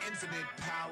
Infinite power.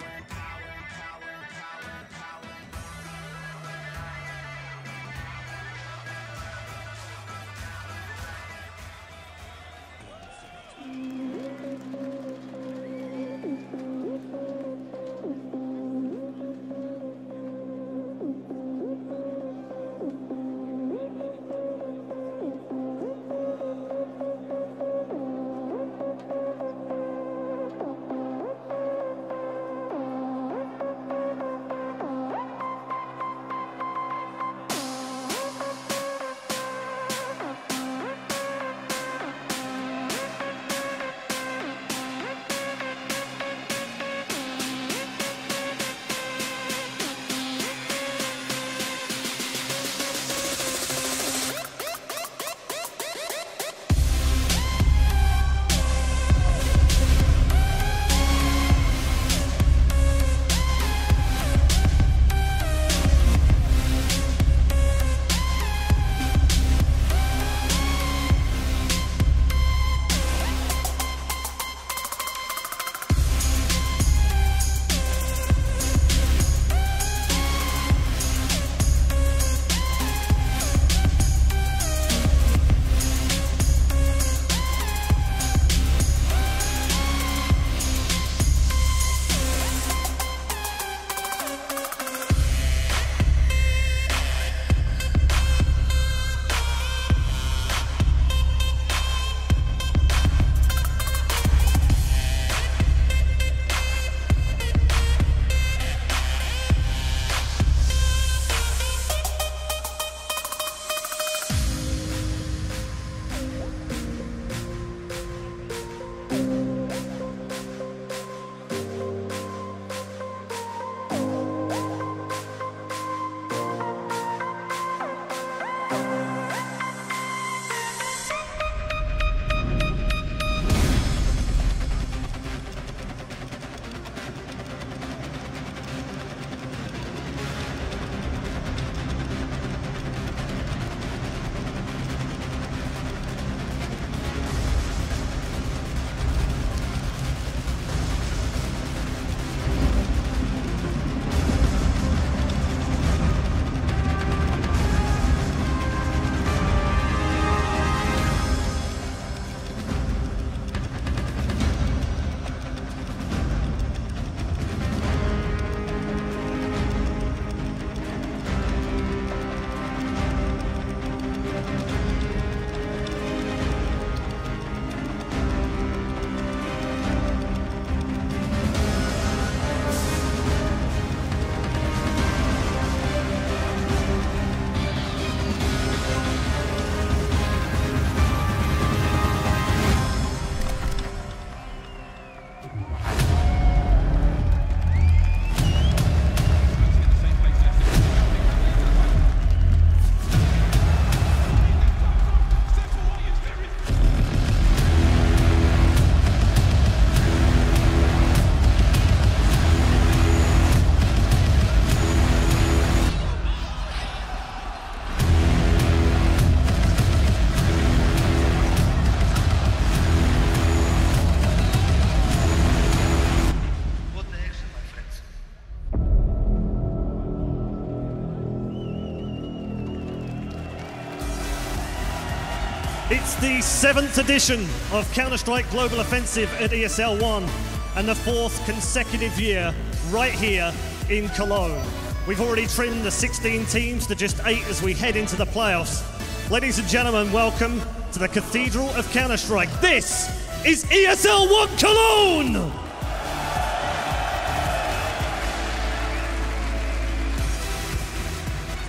It's the 7th edition of Counter-Strike Global Offensive at ESL One and the 4th consecutive year right here in Cologne. We've already trimmed the 16 teams to just 8 as we head into the playoffs. Ladies and gentlemen, welcome to the Cathedral of Counter-Strike. This is ESL One Cologne!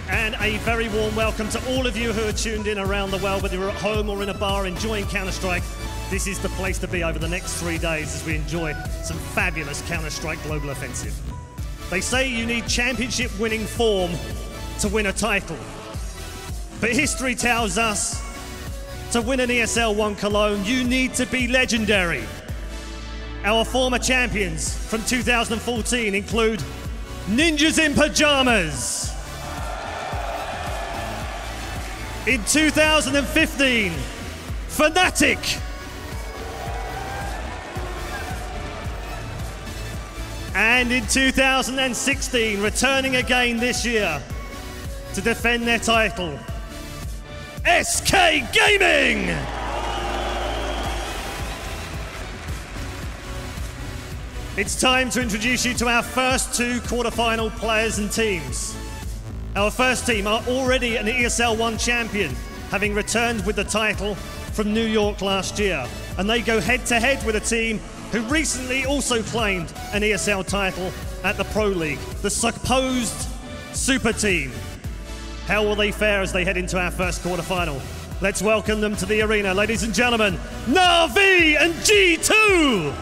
And a very warm welcome to all of you who are tuned in around the world, whether you're at home or in a bar enjoying Counter-Strike. This is the place to be over the next 3 days as we enjoy some fabulous Counter-Strike Global Offensive. They say you need championship-winning form to win a title. But history tells us to win an ESL One Cologne, you need to be legendary. Our former champions from 2014 include Ninjas in Pajamas. In 2015, Fnatic. And in 2016, returning again this year to defend their title, SK Gaming! It's time to introduce you to our first two quarterfinal players and teams. Our first team are already an ESL One champion, having returned with the title from New York last year. And they go head-to-head with a team who recently also claimed an ESL title at the Pro League, the supposed Super Team. How will they fare as they head into our first quarterfinal? Let's welcome them to the arena, ladies and gentlemen, Na'Vi and G2!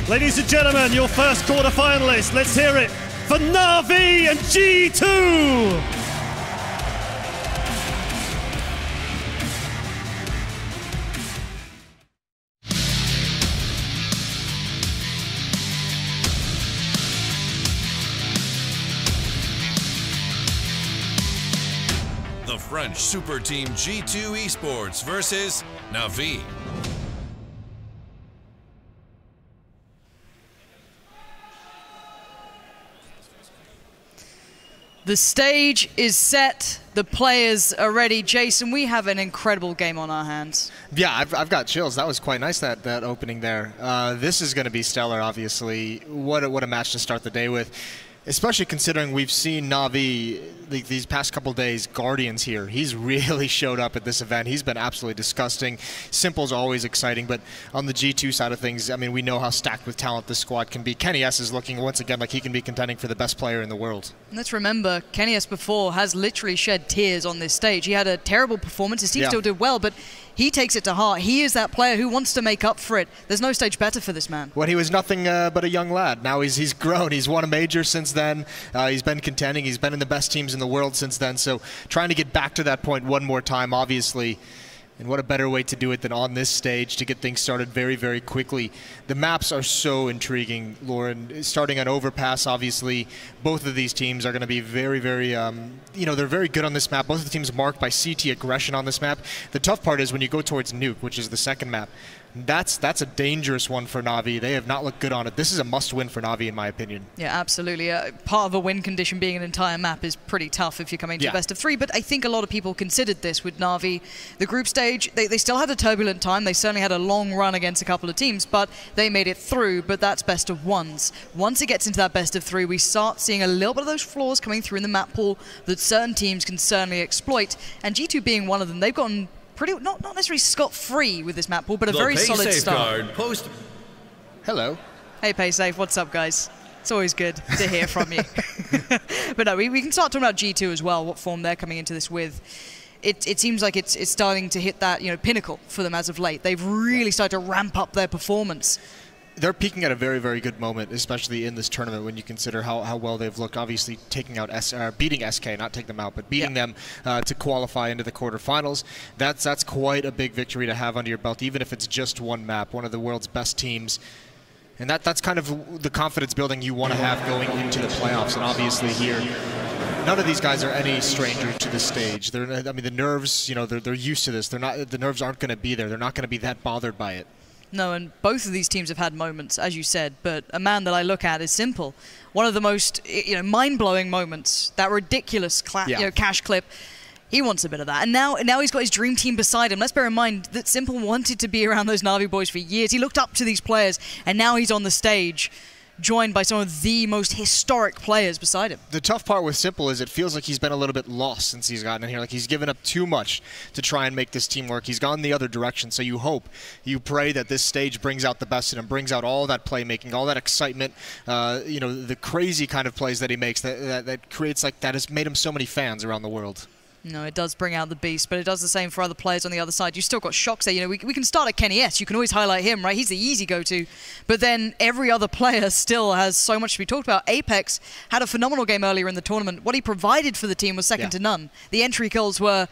Ladies and gentlemen, your first quarterfinalist. Let's hear it for Na'Vi and G2! The French super team G2 Esports versus Na'Vi. The stage is set, the players are ready. Jason, we have an incredible game on our hands. Yeah, I've got chills. That was quite nice, that opening there. This is going to be stellar, obviously. What a match to start the day with. Especially considering we've seen Na'Vi these past couple days, Guardians here. He's really showed up at this event. He's been absolutely disgusting. Simple's always exciting, but on the G2 side of things, I mean, we know how stacked with talent this squad can be. Kenny S is looking once again like he can be contending for the best player in the world. And let's remember, Kenny S before has literally shed tears on this stage. He had a terrible performance. His team still did well, but he takes it to heart. He is that player who wants to make up for it. There's no stage better for this man. When he was nothing but a young lad. Now he's grown. He's won a major since then. He's been contending. He's been in the best teams in the world since then. So trying to get back to that point one more time, obviously. And what a better way to do it than on this stage to get things started very, very quickly. The maps are so intriguing, Lauren. Starting on Overpass, obviously, both of these teams are going to be very, very, you know, they're very good on this map. Both of the teams marked by CT aggression on this map. The tough part is when you go towards Nuke, which is the second map. That's a dangerous one for Na'Vi. They have not looked good on it. This is a must-win for Na'Vi, in my opinion. Yeah, absolutely. Part of a win condition being an entire map is pretty tough if you're coming to the best of three, but I think a lot of people considered this with Na'Vi. The group stage, they still had a turbulent time. They certainly had a long run against a couple of teams, but they made it through, but that's best of ones. Once it gets into that best of three, we start seeing a little bit of those flaws coming through in the map pool that certain teams can certainly exploit, and G2 being one of them, they've gotten pretty, not necessarily scot-free with this map pool, but a very solid start. Hello. Hey, PaySafe, what's up, guys? It's always good to hear from you. But no, we can start talking about G2 as well, what form they're coming into this with. It seems like it's starting to hit that pinnacle for them as of late. They've really started to ramp up their performance. They're peaking at a very, very good moment, especially in this tournament when you consider how well they've looked. Obviously, taking out beating SK, not taking them out, but beating them to qualify into the quarterfinals. That's quite a big victory to have under your belt, even if it's just one map, one of the world's best teams. And that's kind of the confidence building you want to have going into the playoffs. And obviously here, none of these guys are any stranger to the stage. I mean, the nerves, they're used to this. The nerves aren't going to be there. They're not going to be that bothered by it. No, and both of these teams have had moments, as you said, but a man that I look at is Simple. One of the most mind-blowing moments, that ridiculous cash clip. He wants a bit of that. And now he's got his dream team beside him. Let's bear in mind that Simple wanted to be around those Na'Vi boys for years. He looked up to these players, and now he's on the stage, joined by some of the most historic players beside him. The tough part with Simple is it feels like he's been a little bit lost since he's gotten in here. Like he's given up too much to try and make this team work. He's gone the other direction. So you hope, you pray that this stage brings out the best in him, brings out all that playmaking, all that excitement, you know, the crazy kind of plays that he makes that creates like that has made him so many fans around the world. No, it does bring out the beast, but it does the same for other players on the other side. You've still got Shox there. You know, we can start at Kenny S. You can always highlight him, right? He's the easy go-to. But then every other player still has so much to be talked about. Apex had a phenomenal game earlier in the tournament. What he provided for the team was second to none. The entry kills were,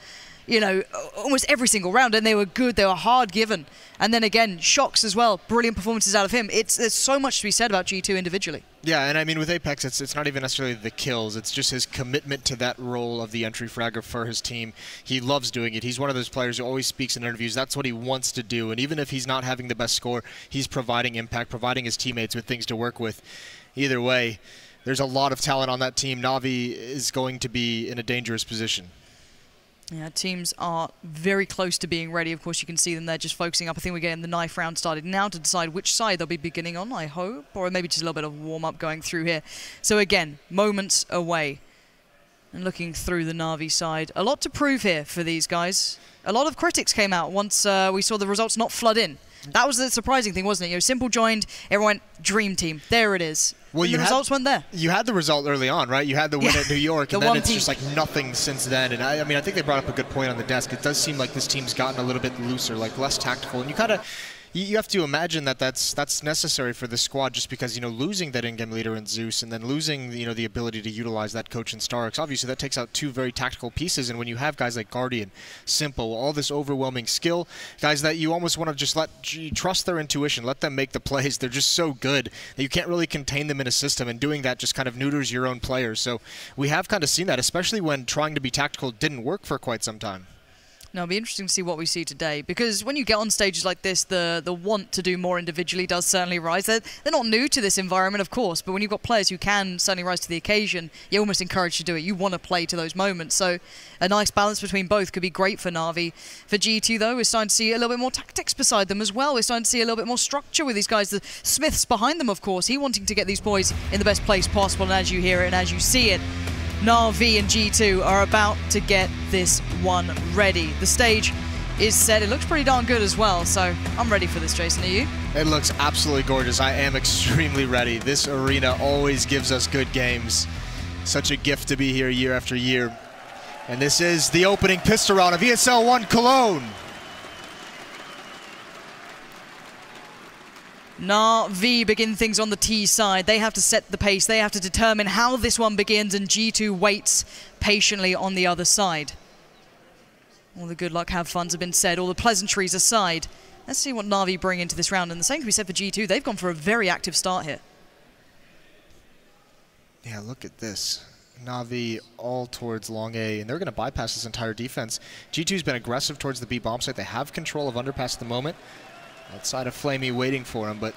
you know, almost every single round, and they were good. They were hard given. And then again, Shox as well. Brilliant performances out of him. There's so much to be said about G2 individually. Yeah, and I mean, with Apex, it's not even necessarily the kills. It's just his commitment to that role of the entry fragger for his team. He loves doing it. He's one of those players who always speaks in interviews. That's what he wants to do. And even if he's not having the best score, he's providing impact, providing his teammates with things to work with. Either way, there's a lot of talent on that team. Na'Vi is going to be in a dangerous position. Yeah, teams are very close to being ready. Of course, you can see them there just focusing up. I think we're getting the knife round started now to decide which side they'll be beginning on, I hope. Or maybe just a little bit of warm-up going through here. So again, moments away. And looking through the Na'Vi side. A lot to prove here for these guys. A lot of critics came out once we saw the results not flood in. That was the surprising thing, wasn't it? You know, Simple joined, everyone went, dream team. There it is. Well, the results went there. You had the result early on, right? You had the win at New York, and then it's just like nothing since then. And I mean, I think they brought up a good point on the desk. It does seem like this team's gotten a little bit looser, like less tactical. And you kind of... You have to imagine that that's necessary for the squad, just because, you know, losing that in-game leader in Zeus and then losing, you know, the ability to utilize that coach in Starks, obviously that takes out two very tactical pieces. And when you have guys like Guardian, Simple, all this overwhelming skill, guys that you almost want to just trust their intuition, let them make the plays. They're just so good that you can't really contain them in a system, and doing that just kind of neuters your own players. So we have kind of seen that, especially when trying to be tactical didn't work for quite some time. No, it'll be interesting to see what we see today, because when you get on stages like this, the want to do more individually does certainly rise. They're not new to this environment, of course, but when you've got players who can certainly rise to the occasion, you're almost encouraged to do it. You want to play to those moments, so a nice balance between both could be great for Na'Vi. For G2, though, we're starting to see a little bit more tactics beside them as well. We're starting to see a little bit more structure with these guys. The Smith's behind them, of course. He wanting to get these boys in the best place possible, and as you hear it and as you see it, Na'Vi and G2 are about to get this one ready. The stage is set. It looks pretty darn good as well, so I'm ready for this, Jason. Are you? It looks absolutely gorgeous. I am extremely ready. This arena always gives us good games. Such a gift to be here year after year. And this is the opening pistol round of ESL One Cologne. Na'Vi begin things on the T side. They have to set the pace. They have to determine how this one begins, and G2 waits patiently on the other side. All the good luck, have funs have been said. All the pleasantries aside. Let's see what Na'Vi bring into this round. And the same can be said for G2. They've gone for a very active start here. Yeah, look at this. Na'Vi all towards long A, and they're going to bypass this entire defense. G2's been aggressive towards the B bomb site. They have control of Underpass at the moment. Outside of Flamey waiting for him, but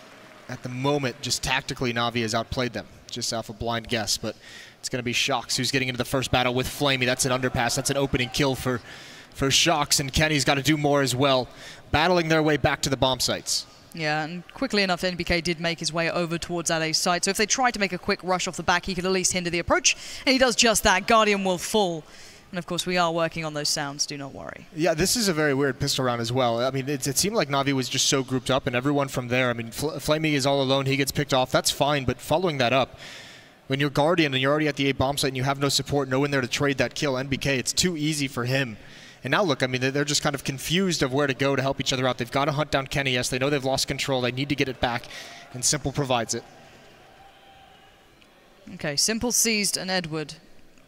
at the moment, just tactically, Na'Vi has outplayed them. Just off a blind guess, but it's going to be Shox who's getting into the first battle with Flamey. That's an Underpass. That's an opening kill for Shox, and Kenny's got to do more as well, battling their way back to the bomb sites. Yeah, and quickly enough, NBK did make his way over towards that A site, so if they tried to make a quick rush off the back, he could at least hinder the approach, and he does just that. Guardian will fall. And of course, we are working on those sounds, do not worry. Yeah, this is a very weird pistol round as well. I mean, it seemed like Na'Vi was just so grouped up, and everyone from there, I mean, Flamey is all alone, he gets picked off, that's fine, but following that up, when you're Guardian and you're already at the A bomb site and you have no support, no one there to trade that kill, NBK, it's too easy for him. And now look, I mean, they're just kind of confused of where to go to help each other out. They've got to hunt down Kenny, yes, they know they've lost control, they need to get it back, and Simple provides it. Okay, Simple seized an Edward.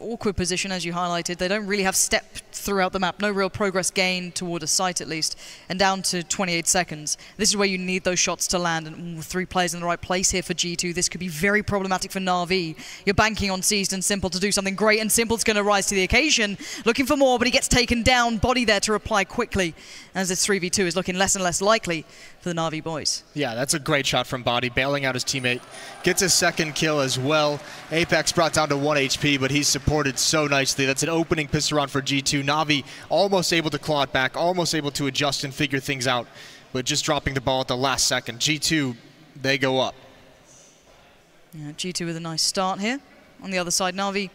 Awkward position, as you highlighted. They don't really have step throughout the map. No real progress gain toward a site, at least. And down to 28 seconds. This is where you need those shots to land. And 3 players in the right place here for G2. This could be very problematic for Na'Vi. You're banking on Seized and Simple to do something great. And Simple's going to rise to the occasion. Looking for more, but he gets taken down. Body there to reply quickly. As this 3v2 is looking less and less likely for the Na'Vi boys. Yeah, that's a great shot from Body, bailing out his teammate. Gets a second kill as well. Apex brought down to 1 HP, but he's supported supported so nicely. That's an opening pistol round for G2. Na'Vi almost able to claw it back, almost able to adjust and figure things out, but just dropping the ball at the last second. G2, they go up. Yeah, G2 with a nice start here. On the other side, Na'Vi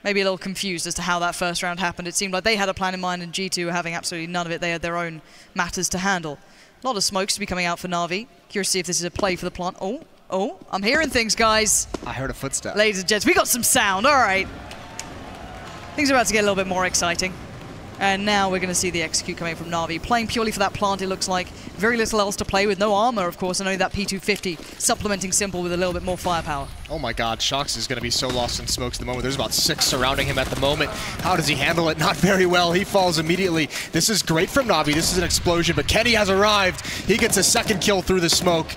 maybe a little confused as to how that first round happened. It seemed like they had a plan in mind and G2 were having absolutely none of it. They had their own matters to handle. A lot of smokes to be coming out for Na'Vi. Curious to see if this is a play for the plant. Oh, I'm hearing things, guys. I heard a footstep. Ladies and gents, we got some sound. All right. Things are about to get a little bit more exciting. And now we're going to see the execute coming from Na'Vi. Playing purely for that plant, it looks like. Very little else to play with. No armor, of course, and only that P250 supplementing Simple with a little bit more firepower. Oh my god, Shox is going to be so lost in smokes at the moment. There's about 6 surrounding him at the moment. How does he handle it? Not very well. He falls immediately. This is great from Na'Vi. This is an explosion, but Kenny has arrived. He gets a second kill through the smoke.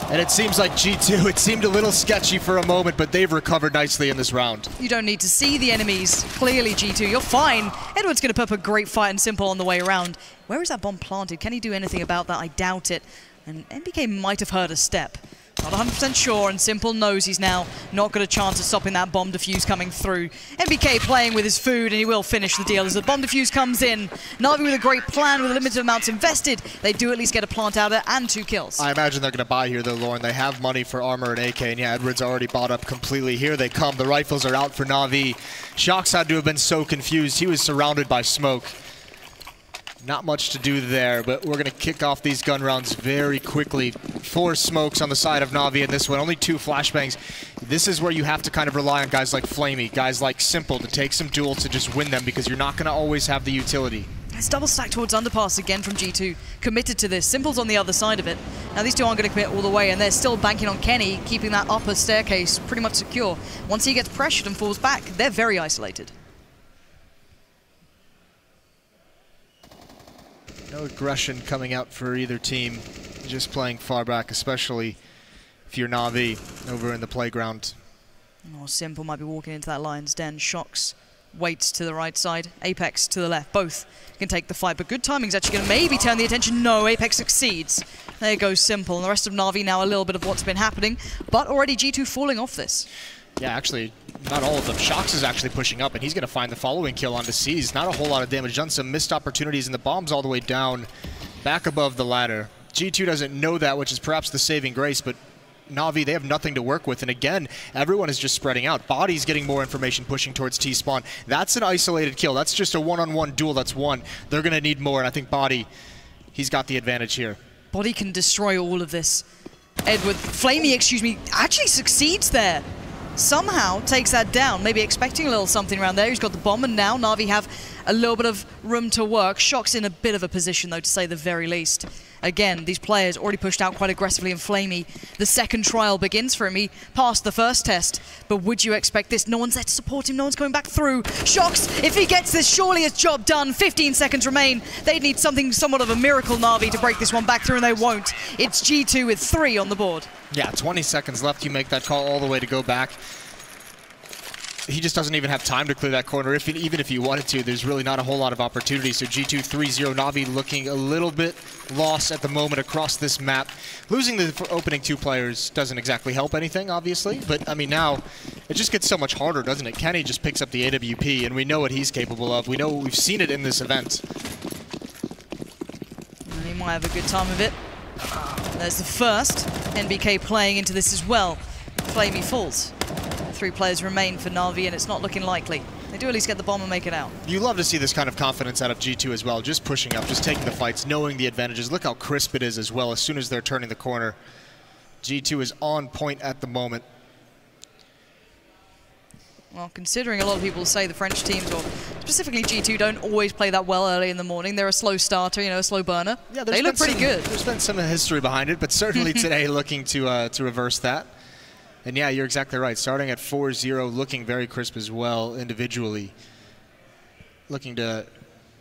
And it seems like G2, it seemed a little sketchy for a moment, but they've recovered nicely in this round. You don't need to see the enemies. Clearly, G2, you're fine. Edward's going to put up a great fight and Simple on the way around. Where is that bomb planted? Can he do anything about that? I doubt it. And NBK might have heard a step. Not 100% sure, and Simple knows he's now not got a chance of stopping that bomb defuse coming through. NBK playing with his food, and he will finish the deal as the bomb defuse comes in. Na'Vi with a great plan, with limited amounts invested. They do at least get a plant out of it and 2 kills. I imagine they're going to buy here, though, Lauren. They have money for armor and AK, and yeah, Edward's already bought up completely. Here they come. The rifles are out for Na'Vi. Shox had to have been so confused. He was surrounded by smoke. Not much to do there, but we're going to kick off these gun rounds very quickly. 4 smokes on the side of Na'Vi in this one, only 2 flashbangs. This is where you have to kind of rely on guys like Flamey, guys like Simple to take some duels to just win them because you're not going to always have the utility. It's double stack towards Underpass again from G2. Committed to this. Simple's on the other side of it. Now these two aren't going to commit all the way, and they're still banking on Kenny, keeping that upper staircase pretty much secure. Once he gets pressured and falls back, they're very isolated. No aggression coming out for either team, just playing far back, especially if you're Na'Vi over in the playground. Oh, Simple might be walking into that lion's den. Shox waits to the right side, Apex to the left. Both can take the fight, but good timing's actually going to maybe turn the attention. No, Apex succeeds. There goes Simple, and the rest of Na'Vi now a little bit of what's been happening, but already G2 falling off this. Yeah, actually, not all of them. Shox is actually pushing up, and he's going to find the following kill onto C's. Not a whole lot of damage done, some missed opportunities, and the bomb's all the way down, back above the ladder. G2 doesn't know that, which is perhaps the saving grace, but Na'Vi, they have nothing to work with, and again, everyone is just spreading out. Body's getting more information, pushing towards T-spawn. That's an isolated kill. That's just a one-on-one duel. That's one. They're going to need more, and I think Body, he's got the advantage here. Body can destroy all of this. Edward, Flamey, excuse me, actually succeeds there. Somehow takes that down, maybe expecting a little something around there. He's got the bomb, and now Na'Vi have a little bit of room to work. Shox in a bit of a position, though, to say the very least. Again, these players already pushed out quite aggressively, and Flamey, the second trial begins for him. He passed the first test, but would you expect this? No one's there to support him, no one's coming back through. Shox, if he gets this, surely his job done. 15 seconds remain. They'd need something, somewhat of a miracle, Na'Vi, to break this one back through, and they won't. It's G2 with 3 on the board. Yeah, 20 seconds left. You make that call all the way to go back. He just doesn't even have time to clear that corner. Even if he wanted to, there's really not a whole lot of opportunity. So G2 3-0, Na'Vi looking a little bit lost at the moment across this map. Losing the opening 2 players doesn't exactly help anything, obviously. But, I mean, now it just gets so much harder, doesn't it? Kenny just picks up the AWP, and we know what he's capable of. We know we've seen it in this event. And he might have a good time of it. There's the first. NBK playing into this as well. Flamey falls. 3 players remain for Na'Vi, and it's not looking likely. They do at least get the bomb and make it out. You love to see this kind of confidence out of G2 as well, just pushing up, just taking the fights, knowing the advantages. Look how crisp it is as well as soon as they're turning the corner. G2 is on point at the moment. Well, considering a lot of people say the French teams, or specifically G2, don't always play that well early in the morning. They're a slow starter, you know, a slow burner. Yeah, they look pretty good. There's been some history behind it, but certainly today looking to reverse that. And yeah, you're exactly right. Starting at 4-0, looking very crisp as well individually. Looking to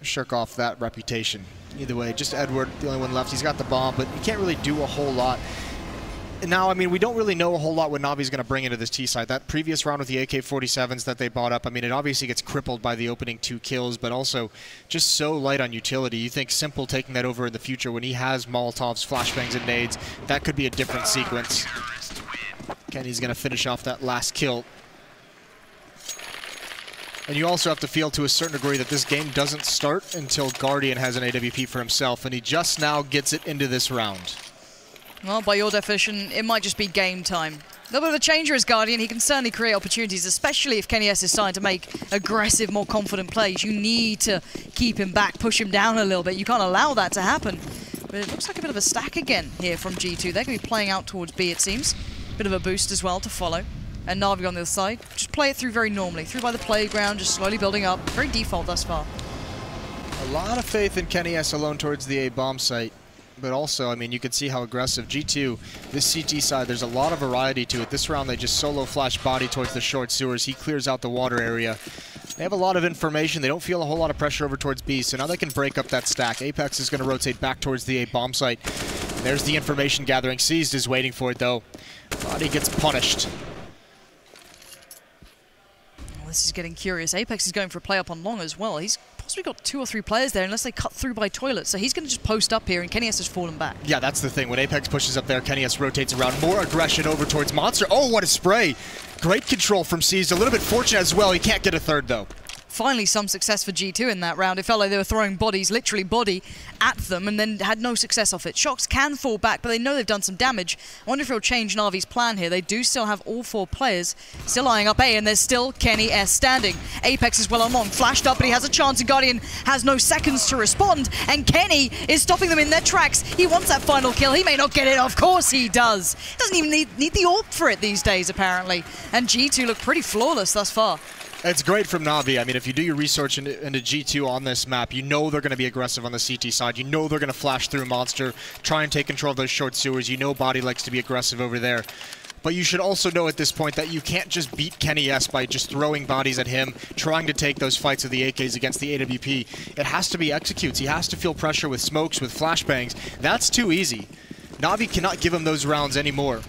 shirk off that reputation. Either way, just Edward, the only one left. He's got the bomb, but you can't really do a whole lot. Now, I mean, we don't really know a whole lot what Na'Vi's going to bring into this T side. That previous round with the AK-47s that they bought up, I mean, it obviously gets crippled by the opening 2 kills, but also just so light on utility. You think Simple taking that over in the future when he has Molotovs, flashbangs, and nades, that could be a different sequence. Kenny's going to finish off that last kill. And you also have to feel to a certain degree that this game doesn't start until Guardian has an AWP for himself, and he just now gets it into this round. Well, by your definition, it might just be game time. A little bit of a changer as Guardian. He can certainly create opportunities, especially if Kenny S is starting to make aggressive, more confident plays. You need to keep him back, push him down a little bit. You can't allow that to happen. But it looks like a bit of a stack again here from G2. They're going to be playing out towards B, it seems. Bit of a boost as well to follow. And Na'Vi on the other side. Just play it through very normally. Through by the playground, just slowly building up. Very default thus far. A lot of faith in Kenny S alone towards the A bomb site. But also, I mean, you can see how aggressive. G2, this CT side, there's a lot of variety to it. This round, they just solo flash body towards the short sewers. He clears out the water area. They have a lot of information. They don't feel a whole lot of pressure over towards B, so now they can break up that stack. Apex is going to rotate back towards the A bomb site. There's the information gathering. Seized is waiting for it, though. Body gets punished. This is getting curious. Apex is going for a play up on long as well. He's possibly got 2 or 3 players there unless they cut through by toilet. So he's going to just post up here and Kenny S has fallen back. Yeah, that's the thing. When Apex pushes up there, Kenny S rotates around. More aggression over towards Monster. Oh, what a spray. Great control from Seized. A little bit fortunate as well. He can't get a third, though. Finally some success for G2 in that round. It felt like they were throwing bodies, literally body, at them and then had no success off it. Shox can fall back, but they know they've done some damage. I wonder if it'll change Na'Vi's plan here. They do still have all 4 players still eyeing up A, and there's still Kenny S standing. Apex is well on long, flashed up, but he has a chance, and Guardian has no seconds to respond, and Kenny is stopping them in their tracks. He wants that final kill. He may not get it. Of course he does. Doesn't even need the AWP for it these days, apparently. And G2 look pretty flawless thus far. It's great from Na'Vi. I mean, if you do your research into G2 on this map, you know they're going to be aggressive on the CT side. You know they're going to flash through Monster, try and take control of those short sewers. You know Body likes to be aggressive over there. But you should also know at this point that you can't just beat Kenny S by just throwing bodies at him, trying to take those fights with the AKs against the AWP. It has to be executes. He has to feel pressure with smokes, with flashbangs. That's too easy. Na'Vi cannot give him those rounds anymore.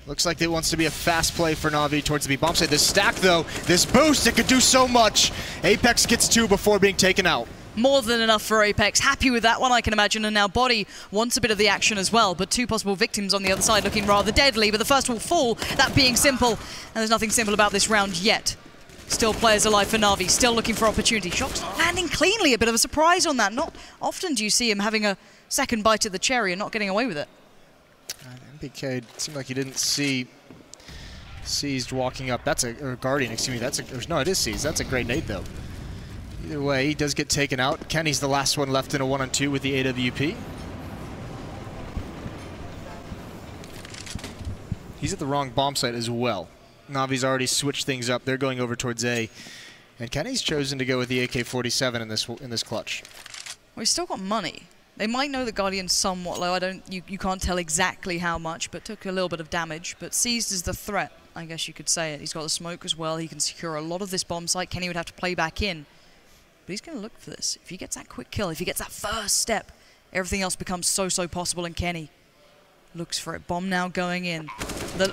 Looks like it wants to be a fast play for Na'Vi towards the B bomb site. This stack, though, this boost, it could do so much. Apex gets 2 before being taken out. More than enough for Apex. Happy with that one, I can imagine. And now Body wants a bit of the action as well. But 2 possible victims on the other side looking rather deadly. But the first will fall, that being simple. And there's nothing simple about this round yet. Still players alive for Na'Vi, still looking for opportunity. Shox landing cleanly, a bit of a surprise on that. Not often do you see him having a second bite of the cherry and not getting away with it. MBK seemed like he didn't see Seized walking up. That's or Guardian, excuse me. That's a, no, it is Seized. That's a great nade, though. Either way, he does get taken out. Kenny's the last one left in a 1-on-2 with the AWP. He's at the wrong bomb site as well. Na'Vi's already switched things up. They're going over towards A. And Kenny's chosen to go with the AK-47 in this clutch. Well, he's still got money. They might know that Guardian's somewhat low. You can't tell exactly how much, but took a little bit of damage. But Seized is the threat, I guess you could say it. He's got the smoke as well. He can secure a lot of this bomb site. Kenny would have to play back in. But he's going to look for this. If he gets that quick kill, if he gets that first step, everything else becomes so possible, and Kenny looks for it. Bomb now going in.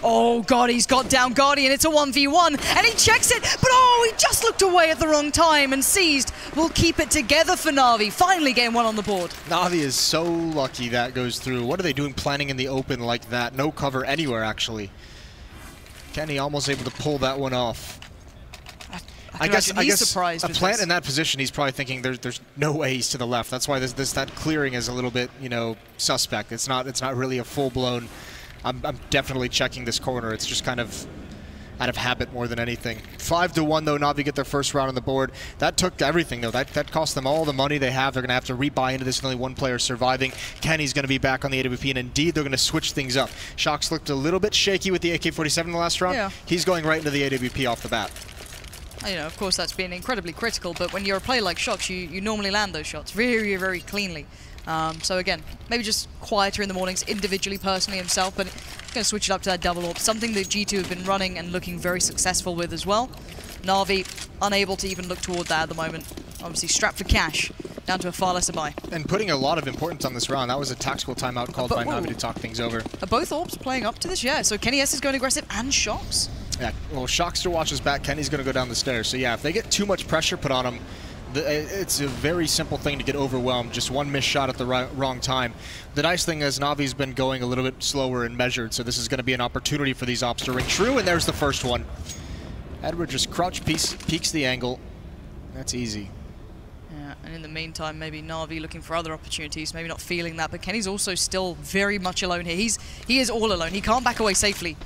Oh god, he's got down Guardian. It's a 1v1 and he checks it, but oh, he just looked away at the wrong time, and Seized will keep it together for Na'Vi. Finally getting one on the board. Na'Vi is so lucky that goes through. What are they doing planning in the open like that? No cover anywhere, actually. Kenny almost able to pull that one off. I guess surprised a plant in that position, he's probably thinking there's no way he's to the left. That's why that clearing is a little bit, you know, suspect. It's not really a full-blown, I'm definitely checking this corner. It's just kind of out of habit more than anything. 5-1 though, Na'Vi get their first round on the board. That took everything though. That cost them all the money they have. They're going to have to rebuy into this, and only 1 player surviving. Kenny's going to be back on the AWP, and indeed they're going to switch things up. Shox looked a little bit shaky with the AK-47 in the last round. Yeah. He's going right into the AWP off the bat. You know, of course that's been incredibly critical, but when you're a player like Shox, you normally land those shots very, very cleanly. So again, maybe just quieter in the mornings, individually, personally himself, but going to switch it up to that double AWP, something that G2 have been running and looking very successful with as well. Na'Vi unable to even look toward that at the moment. Obviously strapped for cash, down to a far lesser buy. And putting a lot of importance on this round. That was a tactical timeout called by Na'Vi to talk things over. Are both AWPs playing up to this? Yeah, so Kenny S is going aggressive and Shox. Yeah, well, Shockster watches back. Kenny's going to go down the stairs. So yeah, if they get too much pressure put on him, it's a very simple thing to get overwhelmed. Just one missed shot at the wrong time. The nice thing is Na'Vi's been going a little bit slower and measured, so this is going to be an opportunity for these ops to ring true, and there's the first one. Edward just crouch peeks the angle. That's easy. Yeah, and in the meantime, maybe Na'Vi looking for other opportunities, maybe not feeling that, but Kenny's also still very much alone here. He is all alone. He can't back away safely.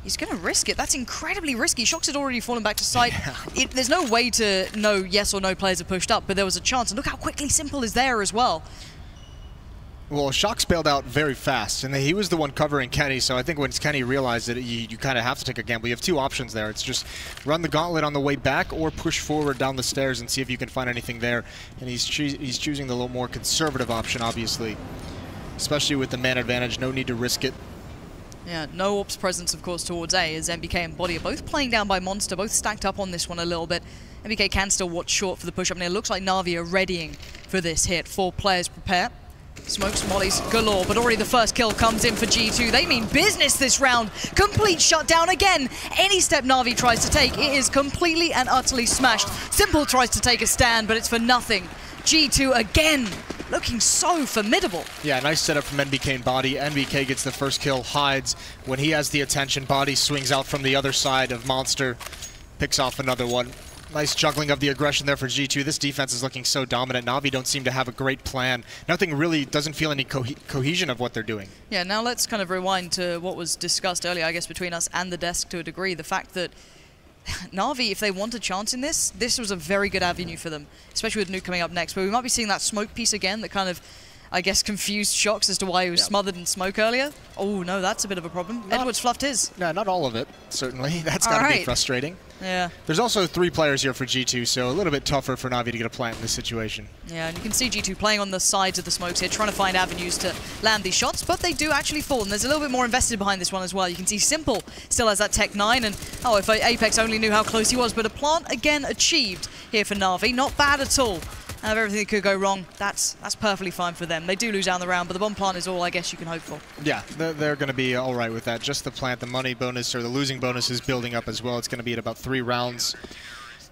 He's going to risk it. That's incredibly risky. Shox had already fallen back to site. Yeah. There's no way to know yes or no players are pushed up, but there was a chance. And look how quickly Simple is there as well. Well, Shox bailed out very fast, and he was the one covering Kenny, so I think when Kenny realized that you kind of have to take a gamble, you have two options there. It's just run the gauntlet on the way back or push forward down the stairs and see if you can find anything there. And he's choosing the little more conservative option, obviously, especially with the man advantage. No need to risk it. Yeah, no AWP's presence, of course, towards A, as MBK and Body are both playing down by Monster, both stacked up on this one a little bit. MBK can still watch short for the push-up, and it looks like Na'Vi are readying for this hit. 4 players prepare. Smokes, mollies galore, but already the first kill comes in for G2. They mean business this round. Complete shutdown again. Any step Na'Vi tries to take, it is completely and utterly smashed. Simple tries to take a stand, but it's for nothing. G2 again, looking so formidable. Yeah, nice setup from NBK and Body. NBK gets the first kill, hides. When he has the attention, Body swings out from the other side of Monster, picks off another one. Nice juggling of the aggression there for G2. This defense is looking so dominant. Na'Vi don't seem to have a great plan. Nothing really, doesn't feel any cohesion of what they're doing. Yeah, now let's kind of rewind to what was discussed earlier, I guess, between us and the desk to a degree. The fact that Na'Vi, if they want a chance in this was a very good avenue for them, especially with Nuke coming up next. But we might be seeing that smoke piece again that kind of, I guess, confused Shox as to why he was smothered in smoke earlier. Oh, no, that's a bit of a problem. Edwards fluffed his. No, not all of it, certainly. That's got to be frustrating. Yeah. There's also 3 players here for G2, so a little bit tougher for Na'Vi to get a plant in this situation. Yeah, and you can see G2 playing on the sides of the smokes here, trying to find avenues to land these shots, but they do actually fall, and there's a little bit more invested behind this one as well. You can see Simple still has that Tech 9, and oh, if Apex only knew how close he was, but a plant again achieved here for Na'Vi. Not bad at all. Out of everything that could go wrong, that's perfectly fine for them. They do lose out in the round, but the bomb plant is all I guess you can hope for. Yeah, they're going to be all right with that. Just the plant, the money bonus or the losing bonus is building up as well. It's going to be at about 3 rounds.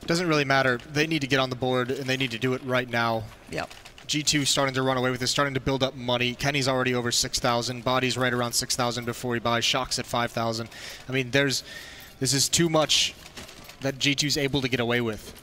It doesn't really matter. They need to get on the board, and they need to do it right now. Yep. G2 starting to run away with this, starting to build up money. Kenny's already over 6,000. Body's right around 6,000 before he buys. Shox at 5,000. I mean, this is too much that G2's able to get away with.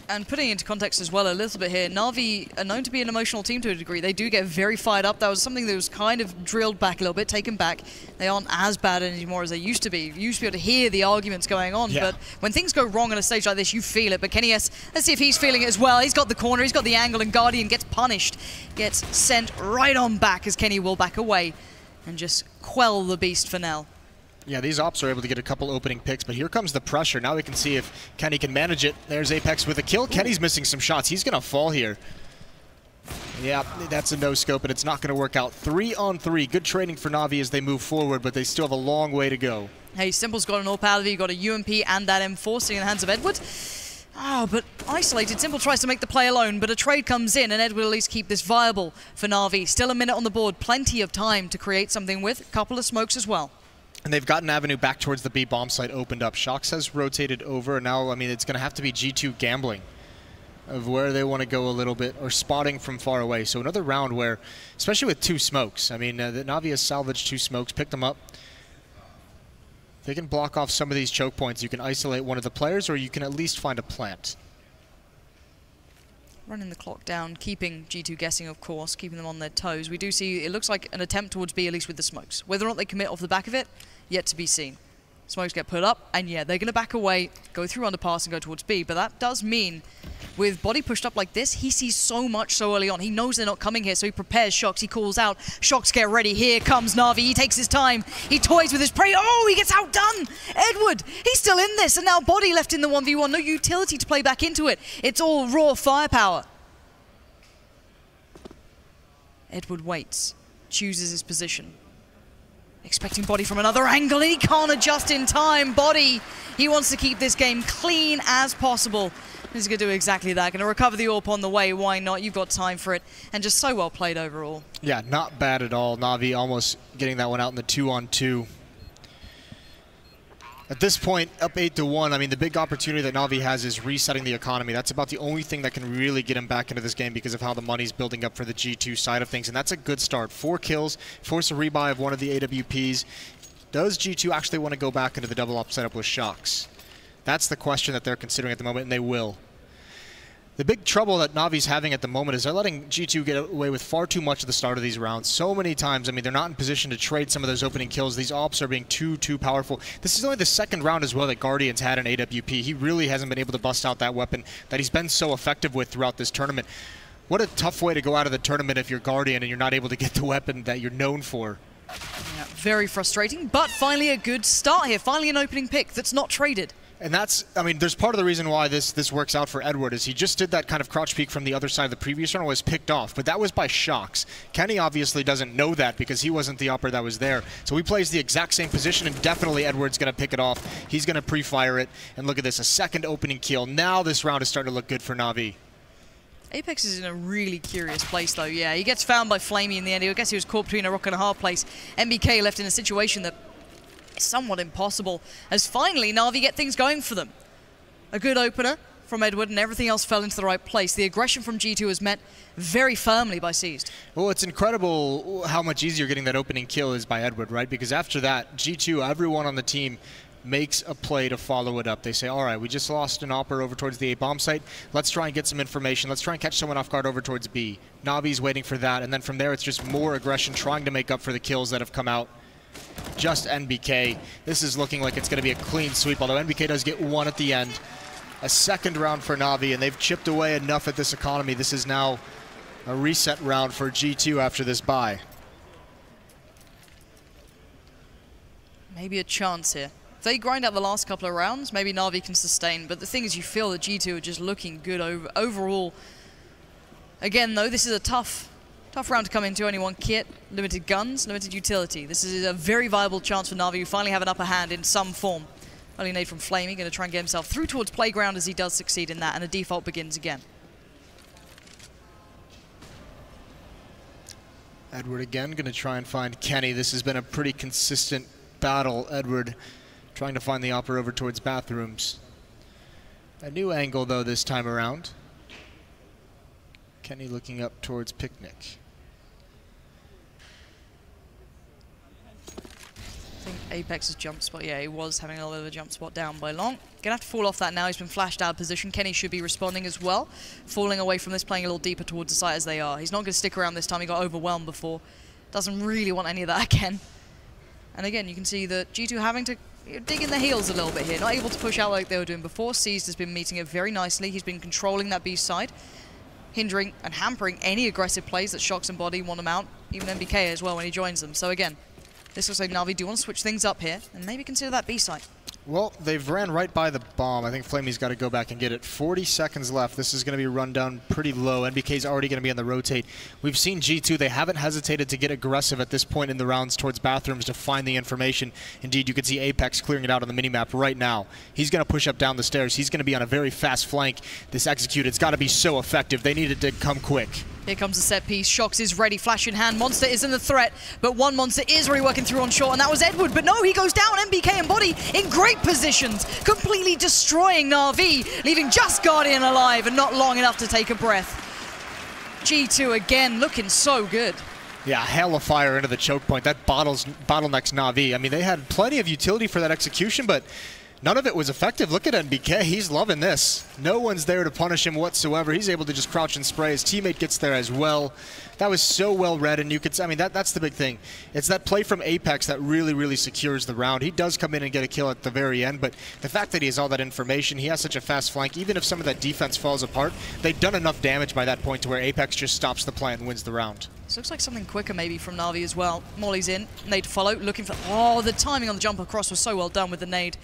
And putting into context as well a little bit here, Na'Vi are known to be an emotional team to a degree. They do get very fired up. That was something that was kind of drilled back a little bit, taken back. They aren't as bad anymore as they used to be. You used to be able to hear the arguments going on, but when things go wrong on a stage like this, you feel it. But Kenny S, let's see if he's feeling it as well. He's got the corner, he's got the angle, and Guardian gets punished. Gets sent right on back as Kenny will back away and just quell the beast for now. Yeah, these ops are able to get a couple opening picks, but here comes the pressure. Now we can see if Kenny can manage it. There's Apex with a kill. Ooh. Kenny's missing some shots. He's going to fall here. Yeah, that's a no-scope, and it's not going to work out. 3-on-3. Good trading for Na'Vi as they move forward, but they still have a long way to go. Hey, Simple's got an AWP out of it. He got a UMP and that M4 sitting in the hands of Edward. Oh, but isolated. Simple tries to make the play alone, but a trade comes in, and Ed will at least keep this viable for Na'Vi. Still a minute on the board. Plenty of time to create something with. A couple of smokes as well. And they've got an avenue back towards the B bomb site opened up. Shox has rotated over. Now, I mean, it's going to have to be G2 gambling of where they want to go a little bit, or spotting from far away. So another round where, especially with 2 smokes, I mean, the Na'Vi has salvaged 2 smokes, picked them up. They can block off some of these choke points. You can isolate one of the players, or you can at least find a plant. Running the clock down, keeping G2 guessing, of course, keeping them on their toes. We do see, it looks like an attempt towards B, at least with the smokes. Whether or not they commit off the back of it, yet to be seen. Smokes get put up, and yeah, they're going to back away, go through underpass and go towards B, but that does mean, with Body pushed up like this, he sees so much so early on. He knows they're not coming here, so he prepares Shox. He calls out, Shox, get ready. Here comes Na'Vi. He takes his time. He toys with his prey. Oh, he gets outdone. Edward, he's still in this, and now Body left in the 1v1. No utility to play back into it. It's all raw firepower. Edward waits, chooses his position. Expecting Body from another angle, and he can't adjust in time. Body, he wants to keep this game clean as possible. He's going to do exactly that. Going to recover the AWP on the way. Why not? You've got time for it. And just so well played overall. Yeah, not bad at all. Na'Vi almost getting that one out in the 2-on-2. At this point, up 8-1, I mean, the big opportunity that Na'Vi has is resetting the economy. That's about the only thing that can really get him back into this game because of how the money's building up for the G2 side of things. And that's a good start. 4 kills, force a rebuy of one of the AWPs. Does G2 actually want to go back into the double op setup with Shox? That's the question that they're considering at the moment, and they will. The big trouble that Navi's having at the moment is they're letting G2 get away with far too much at the start of these rounds. So many times, I mean, they're not in position to trade some of those opening kills. These ops are being too powerful. This is only the second round as well that Guardian's had an AWP. He really hasn't been able to bust out that weapon that he's been so effective with throughout this tournament. What a tough way to go out of the tournament if you're Guardian and you're not able to get the weapon that you're known for. Yeah, very frustrating, but finally a good start here. Finally an opening pick that's not traded. And that's, I mean, there's part of the reason why this works out for Edward is he just did that kind of crouch peek from the other side of the previous round, was picked off, but that was by Shox. Kenny obviously doesn't know that because he wasn't the upper that was there. So he plays the exact same position, and definitely Edward's going to pick it off. He's going to pre-fire it, and look at this, a second opening kill. Now this round is starting to look good for Na'Vi. Apex is in a really curious place, though. Yeah, he gets found by Flamey in the end. I guess he was caught between a rock and a hard place. MBK left in a situation that is somewhat impossible, as finally Na'Vi get things going for them. A good opener from Edward, and everything else fell into the right place. The aggression from G2 is met very firmly by Seized. Well, it's incredible how much easier getting that opening kill is by Edward, right? Because after that, G2, everyone on the team makes a play to follow it up. They say, all right, we just lost an opper over towards the A bomb site. Let's try and get some information. Let's try and catch someone off guard over towards B. Navi's waiting for that, and then from there it's just more aggression trying to make up for the kills that have come out. Just NBK. This is looking like it's going to be a clean sweep, although NBK does get one at the end. A second round for Na'Vi, and they've chipped away enough at this economy. This is now a reset round for G2 after this bye. Maybe a chance here. If they grind out the last couple of rounds, maybe Na'Vi can sustain, but the thing is you feel that G2 are just looking good overall. Again, though, this is a tough round to come into. Only one kit, limited guns, limited utility. This is a very viable chance for Na'Vi, who finally have an upper hand in some form. Only nade from Flamey, going to try and get himself through towards Playground as he does succeed in that, and a default begins again. Edward again, going to try and find Kenny. This has been a pretty consistent battle. Edward trying to find the opera over towards bathrooms. A new angle, though, this time around. Kenny looking up towards Picnic. I think Apex's jump spot, yeah, he was having a little bit of a jump spot down by Long. Gonna have to fall off that now. He's been flashed out of position. Kenny should be responding as well. Falling away from this, playing a little deeper towards the site as they are. He's not going to stick around this time. He got overwhelmed before. Doesn't really want any of that again. And again, you can see that G2 having to dig in the heels a little bit here. Not able to push out like they were doing before. Seized has been meeting it very nicely. He's been controlling that B side, hindering and hampering any aggressive plays that Shox and Body want him out. Even MBK as well when he joins them. So again, this looks like Na'Vi do want to switch things up here and maybe consider that B site. Well, they've ran right by the bomb. I think Flamey's got to go back and get it. 40 seconds left. This is going to be run down pretty low. NBK's already going to be on the rotate. We've seen G2. They haven't hesitated to get aggressive at this point in the rounds towards bathrooms to find the information. Indeed, you can see Apex clearing it out on the minimap right now. He's going to push up down the stairs. He's going to be on a very fast flank. This execute, it's got to be so effective. They needed to come quick. Here comes the set piece. Shox is ready, flash in hand. Monster isn't the threat, but one Monster is already working through on short, and that was Edward. But no, he goes down. MBK and Body in great positions, completely destroying Na'Vi, leaving just Guardian alive and not long enough to take a breath. G2 again looking so good. Yeah, hail of fire into the choke point. That bottlenecks Na'Vi. I mean, they had plenty of utility for that execution, but none of it was effective. Look at NBK. He's loving this. No one's there to punish him whatsoever. He's able to just crouch and spray. His teammate gets there as well. That was so well read, and you could, I mean, that's the big thing. It's that play from Apex that really, really secures the round. He does come in and get a kill at the very end, but the fact that he has all that information, he has such a fast flank, even if some of that defense falls apart, they've done enough damage by that point to where Apex just stops the plant and wins the round. This looks like something quicker maybe from Na'Vi as well. Molly's in, nade to follow, looking for, oh, the timing on the jump across was so well done with the nade.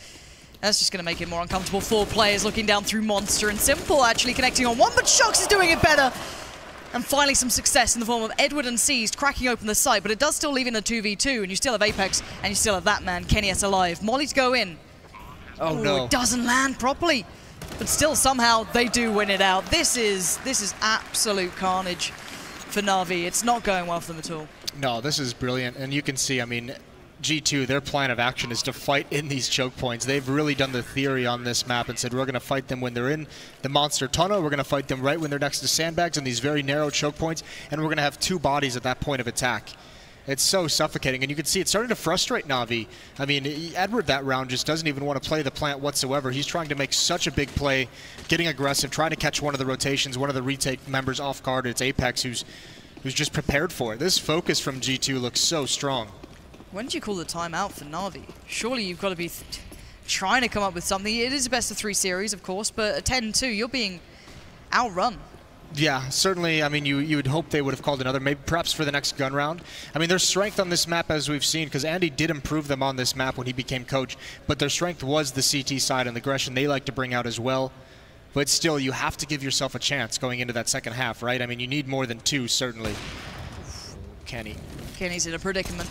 That's just going to make it more uncomfortable. 4 players looking down through Monster, and Simple actually connecting on one, but Shox is doing it better. And finally some success in the form of Edward and Seized cracking open the site, but it does still leave in a 2v2, and you still have Apex, and you still have that man, Kenny S alive. Molly to go in. Oh no. It doesn't land properly, but still somehow they do win it out. This is absolute carnage for Na'Vi. It's not going well for them at all. No, this is brilliant, and you can see, I mean, G2, their plan of action is to fight in these choke points. They've really done the theory on this map and said, we're going to fight them when they're in the monster tunnel, we're going to fight them right when they're next to sandbags in these very narrow choke points, and we're going to have 2 bodies at that point of attack. It's so suffocating, and you can see it's starting to frustrate Na'Vi. I mean, Edward that round just doesn't even want to play the plant whatsoever. He's trying to make such a big play, getting aggressive, trying to catch one of the rotations, one of the retake members off guard. It's Apex who's just prepared for it. This focus from G2 looks so strong. When did you call the timeout for Na'Vi? Surely you've got to be trying to come up with something. It is a best-of-3 series, of course, but at 10-2, you're being outrun. Yeah, certainly. I mean, you would hope they would have called another, maybe perhaps for the next gun round. I mean, their strength on this map, as we've seen, because Andy did improve them on this map when he became coach, but their strength was the CT side and the aggression they like to bring out as well. But still, you have to give yourself a chance going into that second half, right? I mean, you need more than 2, certainly. Kenny's in a predicament.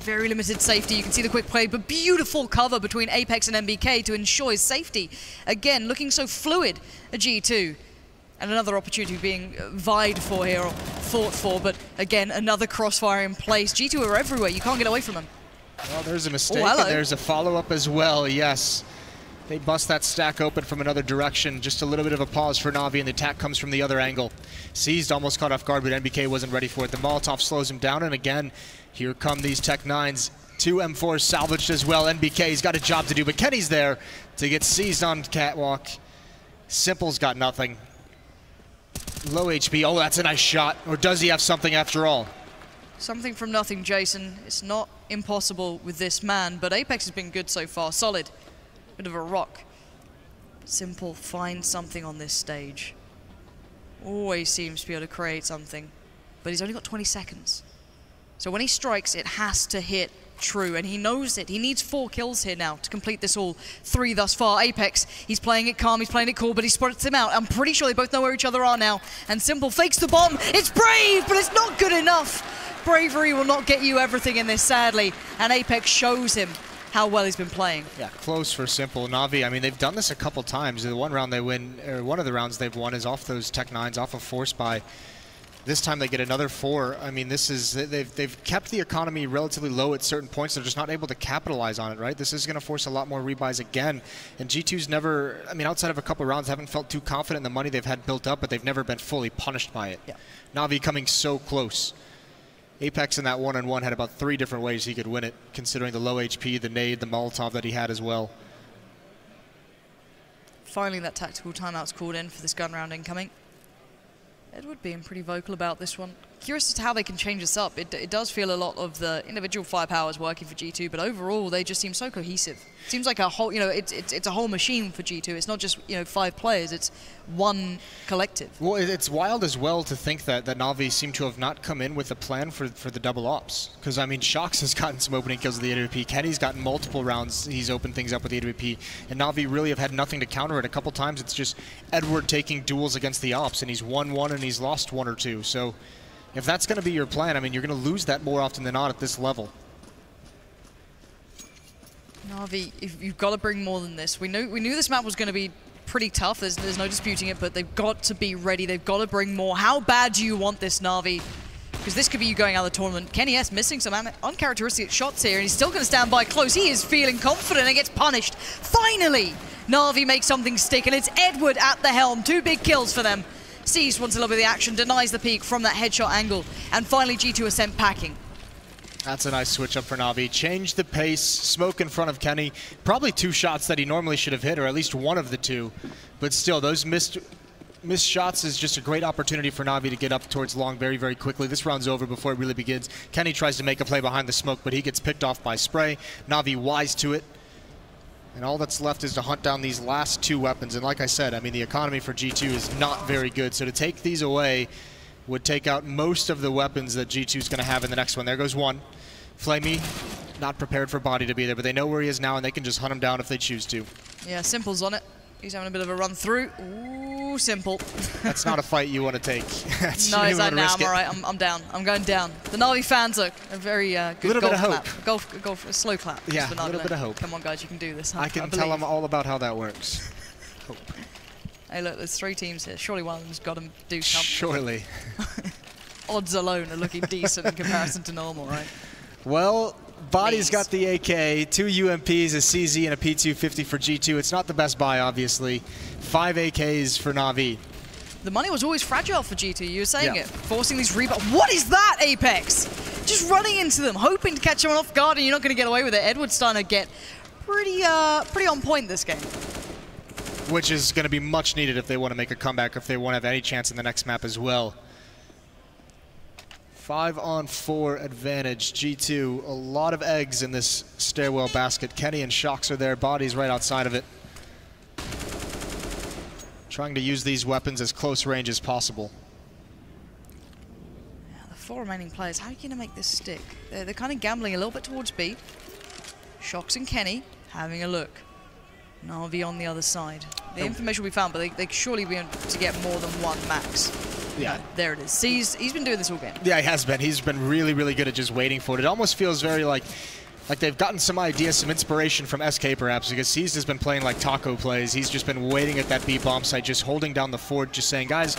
Very limited safety. You can see the quick play, but beautiful cover between Apex and MBK to ensure his safety. Again, looking so fluid, a G2. And another opportunity being vied for here, or fought for, but again, another crossfire in place. G2 are everywhere. You can't get away from them. Well, there's a mistake, and there's a follow-up as well, yes. They bust that stack open from another direction. Just a little bit of a pause for Na'Vi, and the attack comes from the other angle. Seized, almost caught off guard, but MBK wasn't ready for it. The Molotov slows him down, and again, here come these Tech 9s. 2 M4s salvaged as well. MBK's got a job to do, but Kenny's there to get seized on catwalk. Simple's got nothing. Low HP. Oh, that's a nice shot. Or does he have something after all? Something from nothing, Jason. It's not impossible with this man, but Apex has been good so far. Solid. Bit of a rock. Simple finds something on this stage. Always seems to be able to create something. But he's only got 20 seconds. So when he strikes, it has to hit true, and he knows it. He needs 4 kills here now to complete this all. 3 thus far. Apex, he's playing it calm, he's playing it cool, but he spots him out. I'm pretty sure they both know where each other are now. And Simple fakes the bomb. It's brave, but it's not good enough. Bravery will not get you everything in this, sadly. And Apex shows him how well he's been playing. Yeah, close for Simple. Na'Vi, I mean, they've done this a couple times. The one round they win, or one of the rounds they've won is off those Tech 9s, off of Force Buy. This time they get another 4. I mean, this is, they've kept the economy relatively low at certain points. They're just not able to capitalize on it, right? This is going to force a lot more rebuys again. And G2's never, I mean, outside of a couple rounds, haven't felt too confident in the money they've had built up, but they've never been fully punished by it. Yeah. Na'Vi coming so close. Apex in that one-on-one had about 3 different ways he could win it, considering the low HP, the nade, the Molotov that he had as well. Finally, that tactical timeout's called in for this gun round incoming. Edward being pretty vocal about this one. Curious as to how they can change this up. It does feel a lot of the individual firepower is working for G2, but overall they just seem so cohesive. It seems like a whole, you know, it's a whole machine for G2. It's not just, you know, 5 players. It's one collective. Well, it's wild as well to think that Na'Vi seem to have not come in with a plan for the double ops. Because I mean, Shox has gotten some opening kills with the AWP. Kenny's gotten multiple rounds. He's opened things up with the AWP, and Na'Vi really have had nothing to counter it. A couple times it's just Edward taking duels against the ops, and he's won 1 and he's lost 1 or 2. So if that's going to be your plan, I mean, you're going to lose that more often than not at this level. Na'Vi, you've got to bring more than this. We knew this map was going to be pretty tough. There's no disputing it, but they've got to be ready. They've got to bring more. How bad do you want this, Na'Vi? Because this could be you going out of the tournament. Kenny S missing some uncharacteristic shots here, and he's still going to stand by close. He is feeling confident and gets punished. Finally, Na'Vi makes something stick, and it's Edward at the helm. 2 big kills for them. Seized wants a little bit of the action, denies the peek from that headshot angle, and finally G2 are sent packing. That's a nice switch up for Na'Vi. Changed the pace, smoke in front of Kenny. Probably 2 shots that he normally should have hit, or at least one of the 2. But still, those missed shots is just a great opportunity for Na'Vi to get up towards long very, very quickly. This round's over before it really begins. Kenny tries to make a play behind the smoke, but he gets picked off by spray. Na'Vi wise to it. And all that's left is to hunt down these last 2 weapons. And like I said, I mean, the economy for G2 is not very good. So to take these away would take out most of the weapons that G2 is going to have in the next one. There goes one. Flamey, not prepared for Body to be there, but they know where he is now, and they can just hunt him down if they choose to. Yeah, Simple's on it. He's having a bit of a run through. Ooh, Simple. That's not a fight you want to take. No, he's like, nah, I'm all right. I'm down. I'm going down. The Na'Vi fans are a very good golf clap. Golf, a slow clap. Yeah, a little bit of hope. Come on, guys, you can do this. I can tell them all about how that works. Hope. Hey, look, there's 3 teams here. Surely one of them's got to do something. Surely. Odds alone are looking decent in comparison to normal, right? Well, Body's got the AK, 2 UMPs, a CZ, and a P250 for G2. It's not the best buy, obviously. 5 AKs for Na'Vi. The money was always fragile for G2, you were saying it. Forcing these rebounds. What is that, Apex? just running into them, hoping to catch someone off guard, and you're not going to get away with it. Edward's starting to get pretty on point this game. Which is going to be much needed if they want to make a comeback, if they want to have any chance in the next map as well. 5-on-4 advantage, G2. A lot of eggs in this stairwell basket. Kenny and Shocks are there, bodies right outside of it. Trying to use these weapons as close range as possible. Yeah, the 4 remaining players, how are you going to make this stick? They're kind of gambling a little bit towards B. Shocks and Kenny having a look. Na'Vi on the other side. The information we found, but they surely be able to get more than one max. Yeah. There it is. See, he's been doing this all game. Yeah, he has been. He's been really, really good at just waiting for it. It almost feels very like they've gotten some ideas, some inspiration from SK perhaps, because Seized has been playing like taco plays. He's just been waiting at that B bomb site, just holding down the fort, just saying, guys,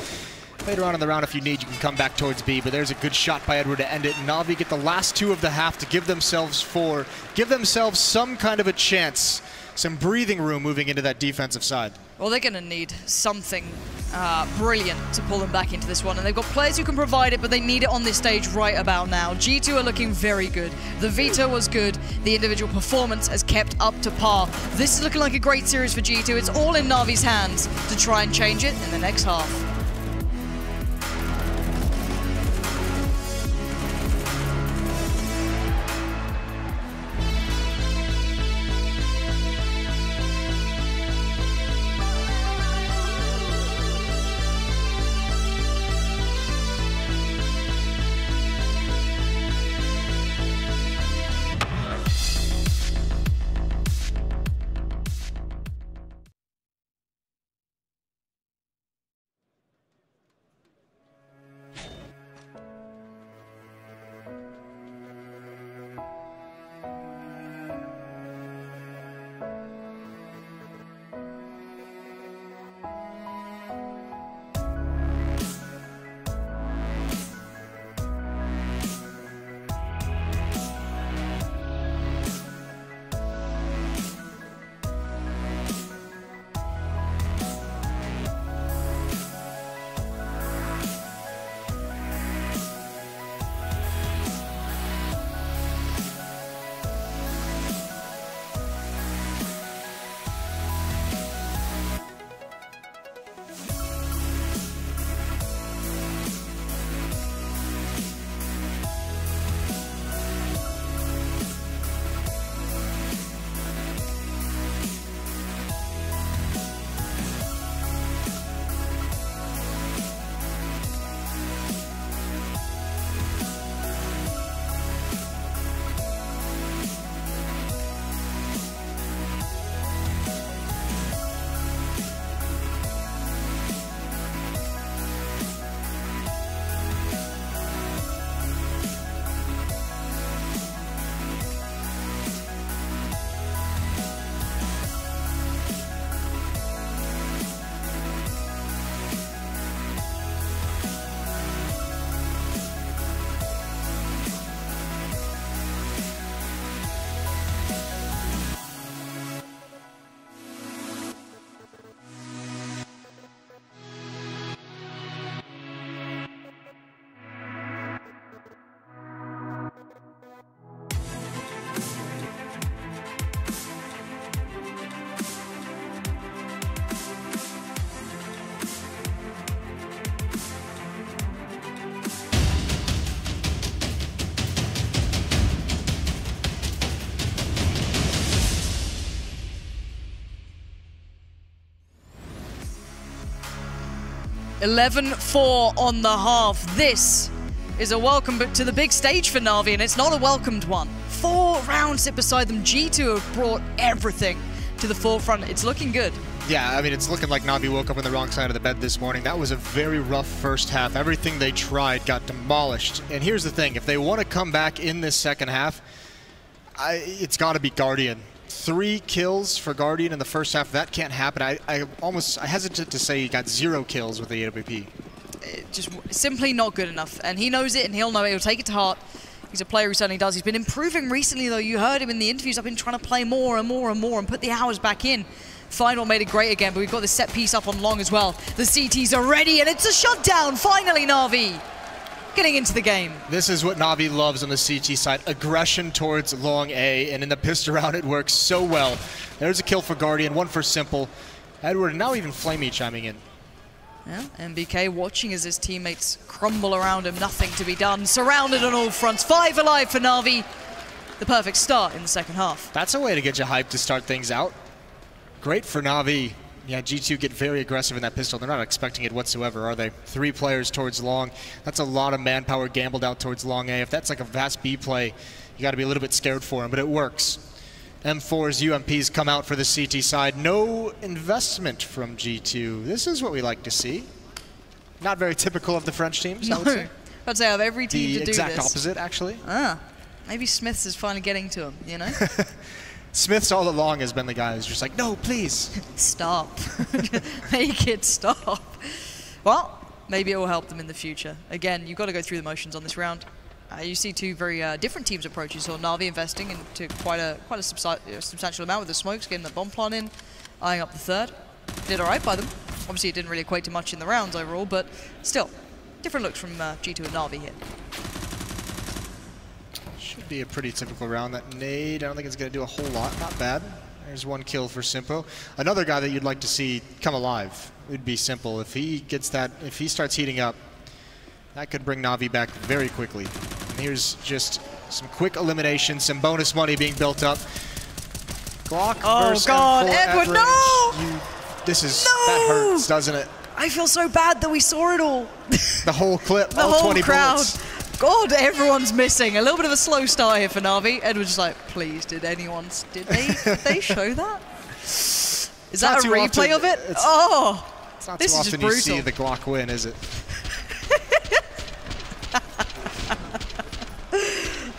later on in the round if you need, you can come back towards B. But there's a good shot by Edward to end it. Na'Vi get the last 2 of the half to give themselves 4, give themselves some kind of a chance, some breathing room moving into that defensive side. Well, they're going to need something brilliant to pull them back into this one, and they've got players who can provide it, but they need it on this stage right about now. G2 are looking very good. The veto was good. The individual performance has kept up to par. This is looking like a great series for G2. It's all in Na'Vi's hands to try and change it in the next half. (11-4) on the half. This is a welcome to the big stage for Na'Vi, and it's not a welcomed one. 4 rounds sit beside them. G2 have brought everything to the forefront. It's looking good. Yeah, I mean, it's looking like Na'Vi woke up on the wrong side of the bed this morning. That was a very rough first half. Everything they tried got demolished. And here's the thing. If they want to come back in this second half, it's got to be Guardian. 3 kills for Guardian in the first half. That can't happen. I hesitate to say he got 0 kills with the AWP. Just simply not good enough. And he knows it, and he'll know it. He'll take it to heart. He's a player who certainly does. He's been improving recently, though. You heard him in the interviews. I've been trying to play more and more and more and put the hours back in. Final made it great again, but we've got this set piece up on long as well. The CTs are ready, and it's a shutdown. Finally, Na'Vi. getting into the game. This is what Na'Vi loves on the CT side, aggression towards long A, and in the pistol round it works so well. There's a kill for Guardian, one for Simple. Edward, and now even Flamey chiming in. Yeah, MBK watching as his teammates crumble around him, nothing to be done. Surrounded on all fronts, 5 alive for Na'Vi. The perfect start in the second half. That's a way to get you hyped to start things out. Great for Na'Vi. Yeah, G2 get very aggressive in that pistol. They're not expecting it whatsoever, are they? 3 players towards long. That's a lot of manpower gambled out towards long A. If that's like a fast B play, you got to be a little bit scared for him, but it works. M4's UMPs come out for the CT side. No investment from G2. This is what we like to see. Not very typical of the French teams, I would say. I'd say of every team to do this. The exact opposite, actually. Maybe Smiths is finally getting to him, you know? Smiths all along has been the guy who's just like, no, please. Stop. Make it stop. Well, maybe it will help them in the future. Again, you've got to go through the motions on this round. You see 2 very different teams approach. You saw Na'Vi investing into quite a substantial amount with the smokes, getting the bomb plant in, eyeing up the third. Did all right by them. Obviously, it didn't really equate to much in the rounds overall, but still, different looks from G2 and Na'Vi here. Should be a pretty typical round. That nade, I don't think it's going to do a whole lot. Not bad. There's 1 kill for Simple. Another guy that you'd like to see come alive would be Simple. If he gets that, if he starts heating up, that could bring Na'Vi back very quickly. And here's just some quick elimination, some bonus money being built up. Glock versus God, M4 Edward, no! That hurts, doesn't it? I feel so bad that we saw it all. The whole clip, the all whole 20 crowd. bullets. God, everyone's missing. A little bit of a slow start here for Na'Vi. Edward's just like, please, did they show that? Is that a replay of it? It's not too often you see the Glock win, is it?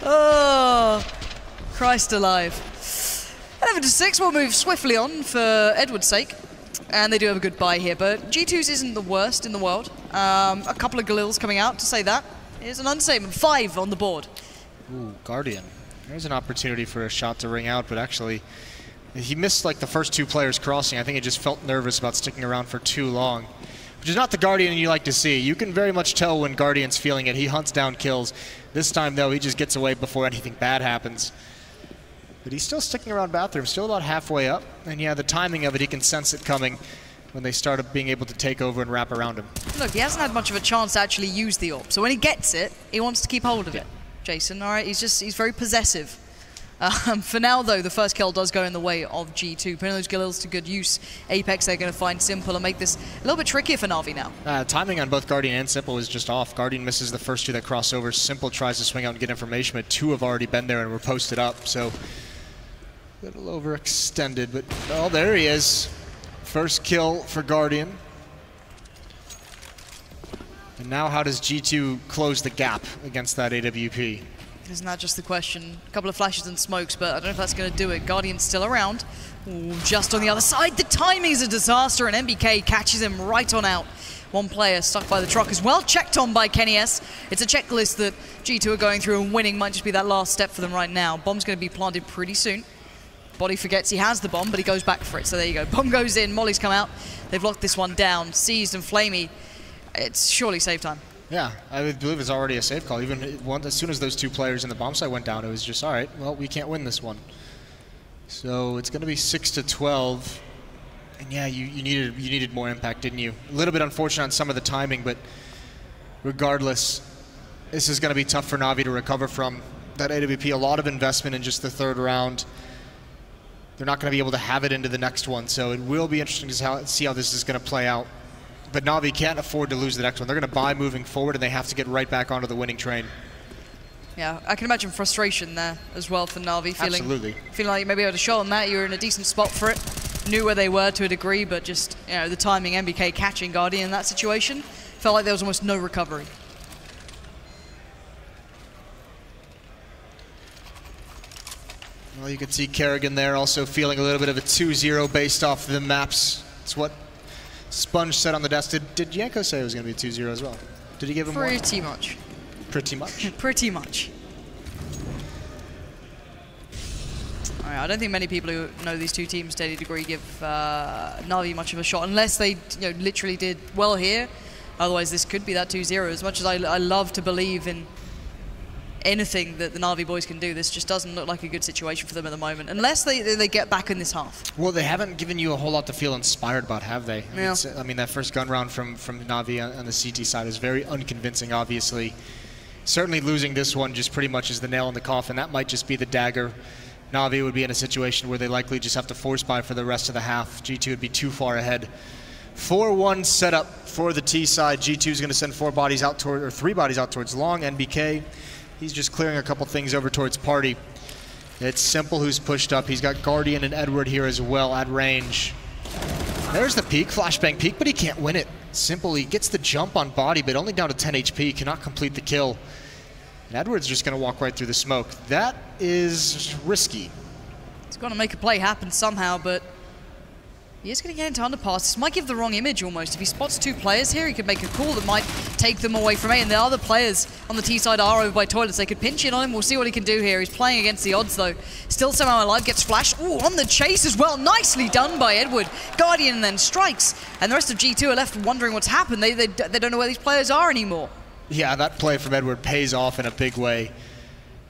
Oh, Christ alive. 11-6, we'll move swiftly on for Edward's sake. And they do have a good buy here, but G2's isn't the worst in the world. A couple of Galils coming out to say that is an understatement. 5 on the board. Ooh, Guardian. There's an opportunity for a shot to ring out, but actually he missed like the first 2 players crossing. I think he just felt nervous about sticking around for too long, which is not the Guardian you like to see. You can very much tell when Guardian's feeling it. He hunts down kills. This time, though, he just gets away before anything bad happens. But he's still sticking around bathroom, still about halfway up. And yeah, the timing of it, he can sense it coming when they start being able to take over and wrap around him. Look, he hasn't had much of a chance to actually use the AWP. So when he gets it, he wants to keep hold of it. Jason, all right? He's very possessive. For now, though, the first kill does go in the way of G2. Putting those Galils to good use. Apex, they're going to find Simple and make this a little bit trickier for Na'Vi now. Timing on both Guardian and Simple is just off. Guardian misses the first 2 that cross over. Simple tries to swing out and get information, but 2 have already been there and were posted up. So a little overextended, but oh, there he is. First kill for Guardian. And now how does G2 close the gap against that AWP? Isn't that just the question? A couple of flashes and smokes, but I don't know if that's going to do it. Guardian's still around. Ooh, just on the other side. The timing's a disaster, and MBK catches him right on out. 1 player stuck by the truck as well, checked on by Kenny S. It's a checklist that G2 are going through, and winning might just be that last step for them right now. Bomb's going to be planted pretty soon. Body forgets he has the bomb, but he goes back for it. So there you go. Bomb goes in. Molly's come out. They've locked this one down. Seized and Flamey. It's surely save time. Yeah, I believe it's already a save call. Even as soon as those 2 players in the bomb site went down, it was just, all right, well, we can't win this one. So it's going to be 6-12. And yeah, you needed more impact, didn't you? A little bit unfortunate on some of the timing, but regardless, this is going to be tough for Na'Vi to recover from. That AWP, a lot of investment in just the 3rd round. They're not going to be able to have it into the next one, so it will be interesting to see how this is going to play out. But Na'Vi can't afford to lose the next one. They're going to buy moving forward, and they have to get right back onto the winning train. Yeah, I can imagine frustration there as well for Na'Vi. Absolutely. Feeling like you maybe able to show them that you were in a decent spot for it. Knew where they were to a degree, but just, you know, the timing, MBK catching Guardian in that situation, felt like there was almost no recovery. Well, you can see Kerrigan there also feeling a little bit of a 2-0 based off the maps. It's what Sponge said on the desk. Did Yanko say it was going to be 2-0 as well? Did he give him Pretty much. Pretty much? Pretty much. All right, I don't think many people who know these 2 teams to any degree give Na'Vi much of a shot, unless they literally did well here Otherwise, this could be that 2-0. As much as I love to believe in anything that the Na'Vi boys can do, this just doesn't look like a good situation for them at the moment, unless they get back in this half. Well, they haven't given you a whole lot to feel inspired about, have they? Yeah. I mean, that first gun round from Na'Vi on the CT side is very unconvincing, obviously. Certainly losing this one just pretty much is the nail in the coffin. That might just be the dagger. Na'Vi would be in a situation where they likely just have to force buy for the rest of the half. G2 would be too far ahead. 4-1 setup for the T side. G2 is going to send 3 bodies out towards long. NBK, he's just clearing a couple things over towards Party. It's Simple who's pushed up. He's got Guardian and Edward here as well at range. There's the peek, flashbang peek, but he can't win it. Simple, he gets the jump on Body, but only down to 10 HP, cannot complete the kill. And Edward's just going to walk right through the smoke. That is risky. He's got to make a play happen somehow, but he is going to get into underpass. This might give the wrong image almost. If he spots 2 players here, he could make a call that might take them away from A. And the other players on the T side are over by toilets. They could pinch in on him. We'll see what he can do here. He's playing against the odds though. Still somehow alive, gets flashed. Ooh, on the chase as well. Nicely done by Edward. Guardian then strikes. And the rest of G2 are left wondering what's happened. They don't know where these players are anymore. Yeah, that play from Edward pays off in a big way.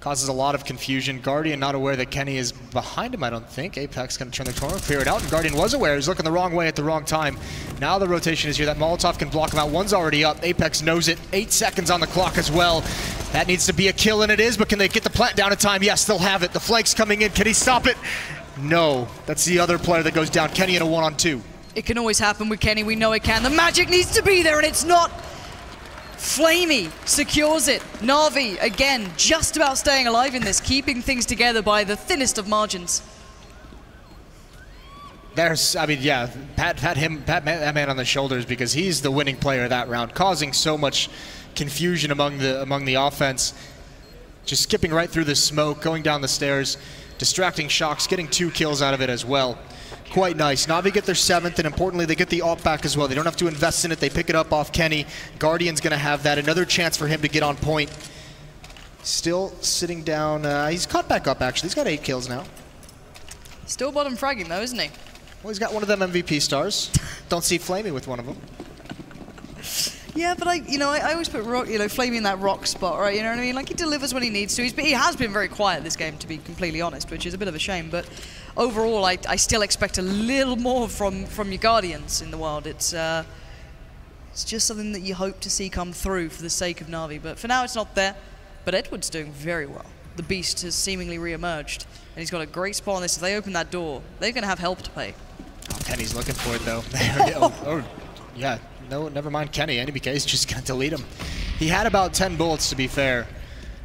Causes a lot of confusion. Guardian not aware that Kenny is behind him, I don't think. Apex going to turn the corner, clear it out, and Guardian was aware. He's looking the wrong way at the wrong time. Now the rotation is here. That Molotov can block him out. One's already up. Apex knows it. 8 seconds on the clock as well. That needs to be a kill, and it is, but can they get the plant down in time? Yes, they'll have it. The flank's coming in. Can he stop it? No. That's the other player that goes down. Kenny in a 1-on-2. It can always happen with Kenny. We know it can. The magic needs to be there, and it's not. Flamey secures it. Na'Vi, again, just about staying alive in this, keeping things together by the thinnest of margins. I mean, yeah, pat that man on the shoulders, because he's the winning player of that round, causing so much confusion among the offense. Just skipping right through the smoke, going down the stairs, distracting Shocks, getting 2 kills out of it as well. Quite nice. Na'Vi get their 7th, and importantly, they get the ult back as well. They don't have to invest in it. They pick it up off Kenny. Guardian's going to have that. Another chance for him to get on point. Still sitting down. He's caught back up, actually. He's got 8 kills now. Still bottom fragging, though, isn't he? Well, he's got one of them MVP stars. Don't see Flamey with one of them. Yeah, but I always put Flamey in that rock spot, right? You know what I mean? Like, he delivers when he needs to. He has been very quiet this game, to be completely honest, which is a bit of a shame. But overall, I still expect a little more from your Guardians in the wild. It's just something that you hope to see come through for the sake of Na'Vi. But for now, it's not there. But Edward's doing very well. The beast has seemingly re-emerged, and he's got a great spot on this. If they open that door, they're going to have help to pay. Oh, Kenny's looking for it, though. Yeah. No, never mind Kenny. NBK is just going to delete him. He had about 10 bullets, to be fair.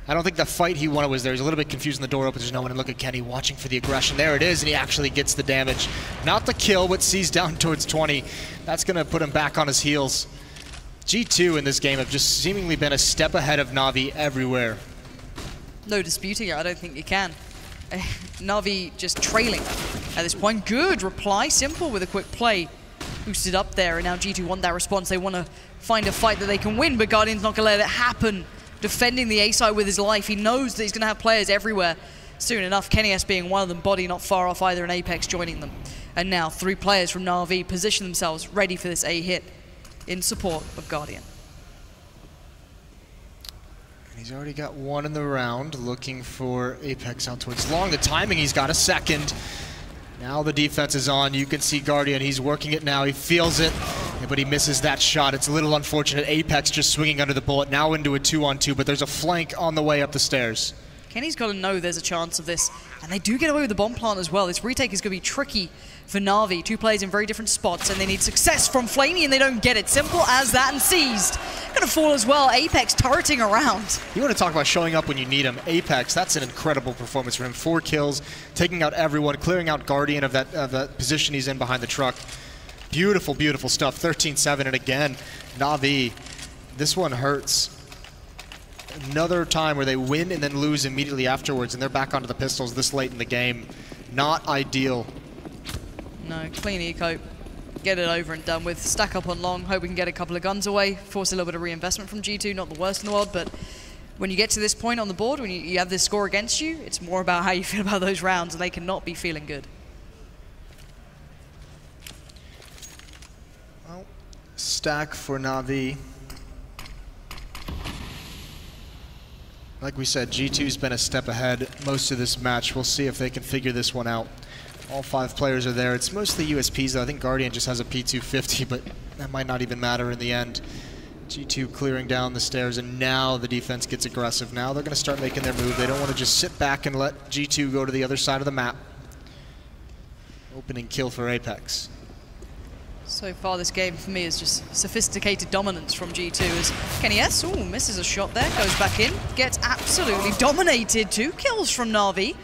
I don't think the fight he wanted was there. He's a little bit confused when the door opens. There's no one, and look at Kenny watching for the aggression. There it is, and he actually gets the damage. Not the kill, but sees down towards 20. That's going to put him back on his heels. G2 in this game have just seemingly been a step ahead of Na'Vi everywhere. No disputing it. I don't think you can. Na'Vi just trailing at this point. Good reply. Simple with a quick play. Boosted up there, and now G2 want that response. They want to find a fight that they can win, but Guardian's not going to let it happen. Defending the A side with his life. He knows that he's going to have players everywhere. Soon enough, Kenny S being one of them, Body not far off either, and Apex joining them. And now 3 players from Na'Vi position themselves ready for this A hit in support of Guardian. He's already got 1 in the round, looking for Apex out towards long. The timing, he's got a second. Now the defense is on. You can see Guardian. He's working it now. He feels it, but he misses that shot. It's a little unfortunate. Apex just swinging under the bullet. Now into a 2-on-2, but there's a flank on the way up the stairs. Kenny's got to know there's a chance of this, and they do get away with the bomb plant as well. This retake is going to be tricky for Na'Vi. 2 players in very different spots, and they need success from Flamey, and they don't get it. Simple as that, and seized. Going to fall as well. Apex turreting around. You want to talk about showing up when you need him. Apex, that's an incredible performance for him. 4 kills, taking out everyone, clearing out Guardian of that position he's in behind the truck. Beautiful, beautiful stuff. 13-7, and again, Na'Vi, this one hurts. Another time where they win and then lose immediately afterwards, and they're back onto the pistols this late in the game. Not ideal. No, clean eco. Get it over and done with. Stack up on long. Hope we can get a couple of guns away. Force a little bit of reinvestment from G2. Not the worst in the world, but when you get to this point on the board, when you have this score against you, it's more about how you feel about those rounds, and they cannot be feeling good. Well, stack for Na'Vi. Like we said, G2's been a step ahead most of this match. We'll see if they can figure this one out. All 5 players are there. It's mostly USPs, though. I think Guardian just has a P250, but that might not even matter in the end. G2 clearing down the stairs, and now the defense gets aggressive. Now they're going to start making their move. They don't want to just sit back and let G2 go to the other side of the map. Opening kill for Apex. So far this game for me is just sophisticated dominance from G2 as Kenny S, ooh, misses a shot there, goes back in, gets absolutely dominated. 2 kills from Na'Vi.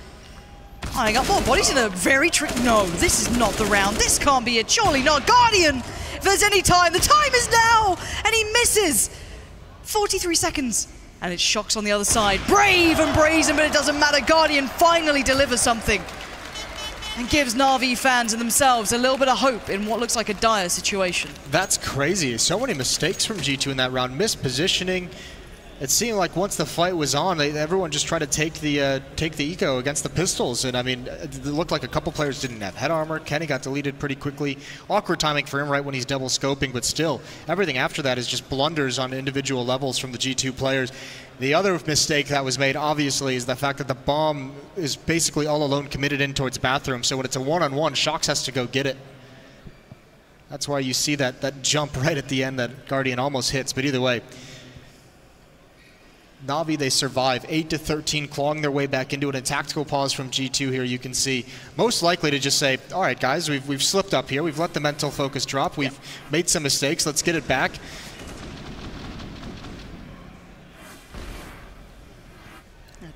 I got more bodies in a very no, this is not the round. This can't be it, surely not. Guardian, if there's any time, the time is now, and he misses. 43 seconds, and it shocks on the other side. Brave and brazen, but it doesn't matter. Guardian finally delivers something and gives Na'Vi fans and themselves a little bit of hope in what looks like a dire situation. That's crazy. So many mistakes from G2 in that round. Mispositioning. It seemed like once the fight was on, everyone just tried to take the eco against the pistols. And I mean, it looked like a couple players didn't have head armor. Kenny got deleted pretty quickly. Awkward timing for him right when he's double scoping, but still, everything after that is just blunders on individual levels from the G2 players. The other mistake that was made, obviously, is the fact that the bomb is basically all alone committed in towards bathroom. So when it's a one-on-one, Shox has to go get it. That's why you see that jump right at the end that Guardian almost hits. But either way, Na'Vi, they survive 8-13, clawing their way back into it. A tactical pause from G2 here, you can see. Most likely to just say, all right, guys, we've slipped up here. We've let the mental focus drop. We've made some mistakes. Let's get it back.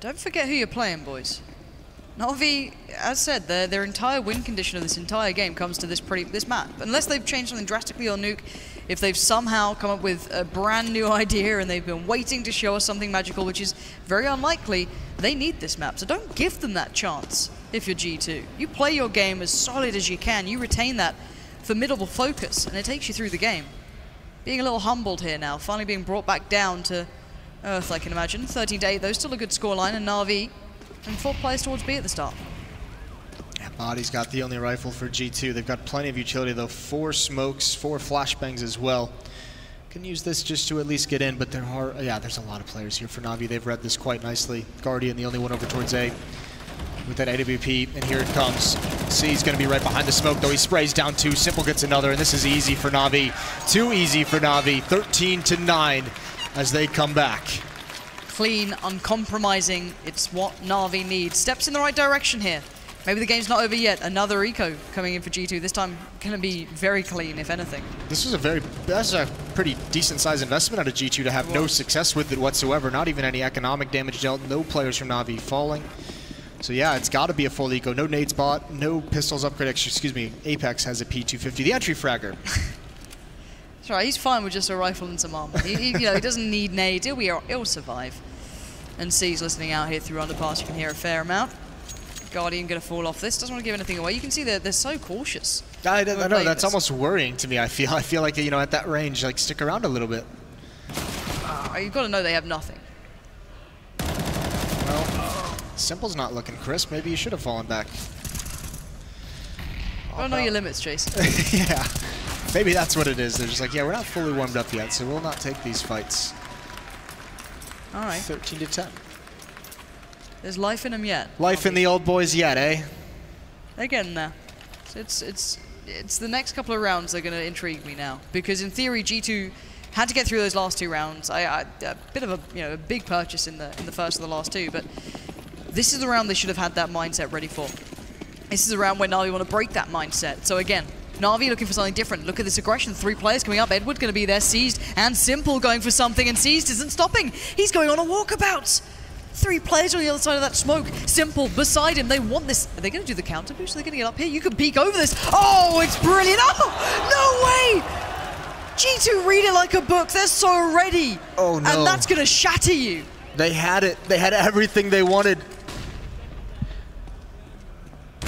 Don't forget who you're playing, boys. Na'Vi, as said, their entire win condition of this entire game comes to this map. Unless they've changed something drastically on Nuke, if they've somehow come up with a brand new idea and they've been waiting to show us something magical, which is very unlikely, they need this map. So don't give them that chance if you're G2. You play your game as solid as you can. You retain that formidable focus, and it takes you through the game. Being a little humbled here now, finally being brought back down to Earth, I can imagine. 13-8, though, still a good scoreline, and Na'Vi and 4 players towards B at the start. Yeah, Body's got the only rifle for G2. They've got plenty of utility, though. 4 smokes, 4 flashbangs as well. Can use this just to at least get in, but there are, there's a lot of players here for Na'Vi. They've read this quite nicely. Guardian, the only one over towards A with that AWP, and here it comes. C's going to be right behind the smoke, though. He sprays down 2. Simple gets another, and this is easy for Na'Vi. Too easy for Na'Vi. 13-9 as they come back. Clean, uncompromising. It's what Na'Vi needs. Steps in the right direction here. Maybe the game's not over yet. Another eco coming in for G2. This time going to be very clean, if anything. That's a pretty decent size investment out of G2 to have no success with it whatsoever. Not even any economic damage dealt. No players from Na'Vi falling. So yeah, it's got to be a full eco. No nades bought. No pistols upgrade. Excuse me. Apex has a P250. The entry fragger. That's right. He's fine with just a rifle and some armor. He doesn't need nades. He'll survive. And C's listening out here through Underpass. You can hear a fair amount. Guardian going to fall off this. Doesn't want to give anything away. You can see they're so cautious. I know, that's almost worrying to me. I feel like, at that range, like, stick around a little bit. You've got to know they have nothing. Well, Simple's not looking crisp. Maybe you should have fallen back. Well, know your limits, Jason. Yeah. Maybe that's what it is. They're just like, yeah, we're not fully warmed up yet, so we'll not take these fights. All right. 13-10. There's life in them yet. Life in the old boys yet, eh? They're getting there. It's the next couple of rounds that are going to intrigue me now, because in theory G2 had to get through those last 2 rounds. A bit of a big purchase in the first of the last 2, but this is the round they should have had that mindset ready for. This is the round where Na'Vi want to break that mindset. So again, Na'Vi looking for something different. Look at this aggression. 3 players coming up. Edward going to be there. Seized and Simple going for something, and Seized isn't stopping. He's going on a walkabout. 3 players on the other side of that smoke. Simple beside him. They want this. Are they going to do the counter boost? Are they going to get up here? You can peek over this. Oh, it's brilliant. Oh, no way. G2 read it like a book. They're so ready. Oh, no. And that's going to shatter you. They had it. They had everything they wanted.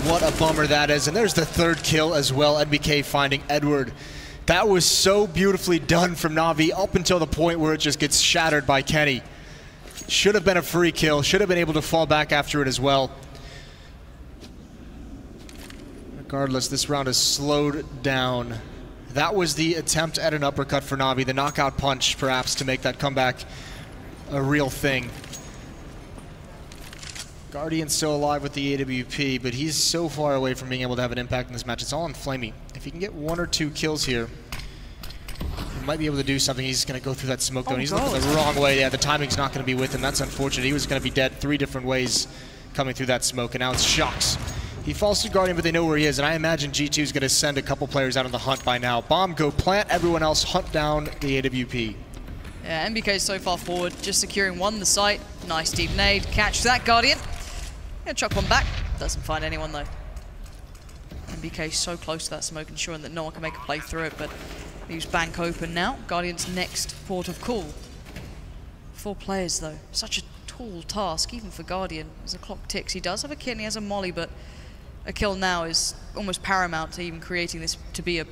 What a bummer that is. And there's the 3rd kill as well. NBK finding Edward. That was so beautifully done from Na'Vi up until the point where it just gets shattered by Kenny. Should have been a free kill. Should have been able to fall back after it as well. Regardless, this round is slowed down That was the attempt at an uppercut for Na'Vi, the knockout punch perhaps to make that comeback a real thing. Guardian's still alive with the AWP, but he's so far away from being able to have an impact in this match. It's all on Flamey. If he can get 1 or 2 kills here, he might be able to do something. He's going to go through that smoke, though, and he's looking the wrong way. Yeah, the timing's not going to be with him. That's unfortunate. He was going to be dead 3 different ways coming through that smoke, and now it's Shocks. He falls to Guardian, but they know where he is, and I imagine G2 is going to send a couple players out on the hunt by now. Bomb, go plant, everyone else hunt down the AWP. Yeah, MBK is so far forward, just securing 1 the site. Nice deep nade, catch that Guardian. Gonna chuck 1 back, doesn't find anyone though. MBK so close to that smoke, ensuring that no one can make a play through it, but leaves bank open now. Guardian's next port of call. 4 players though, such a tall task, even for Guardian. As the clock ticks, he does have a kit and he has a molly, but a kill now is almost paramount to even creating this to be a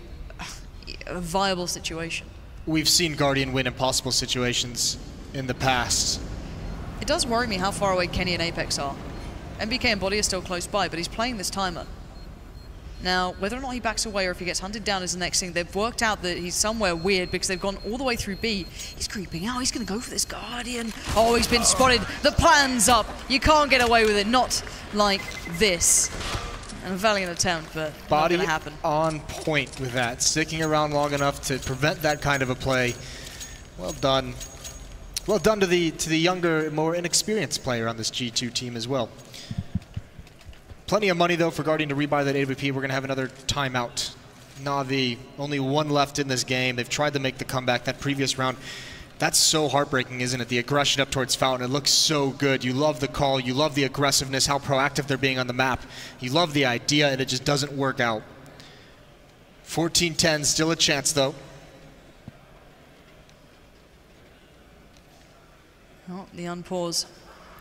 viable situation. We've seen Guardian win impossible situations in the past. It does worry me how far away Kenny and Apex are. MBK and Body are still close by, but he's playing this timer. Now, whether or not he backs away or if he gets hunted down is the next thing. They've worked out that he's somewhere weird because they've gone all the way through B. He's creeping out. He's going to go for this Guardian. Oh, he's been spotted. The plan's up. You can't get away with it. Not like this. And a valiant attempt, but Body not going to happen. On point with that. Sticking around long enough to prevent that kind of a play. Well done. Well done to the younger, more inexperienced player on this G2 team as well. Plenty of money, though, for Guardian to rebuy that AWP. We're going to have another timeout. Na'Vi, only 1 left in this game. They've tried to make the comeback that previous round. That's so heartbreaking, isn't it? The aggression up towards Fountain. It looks so good. You love the call. You love the aggressiveness, how proactive they're being on the map. You love the idea, and it just doesn't work out. 14-10, still a chance, though. Oh, the unpause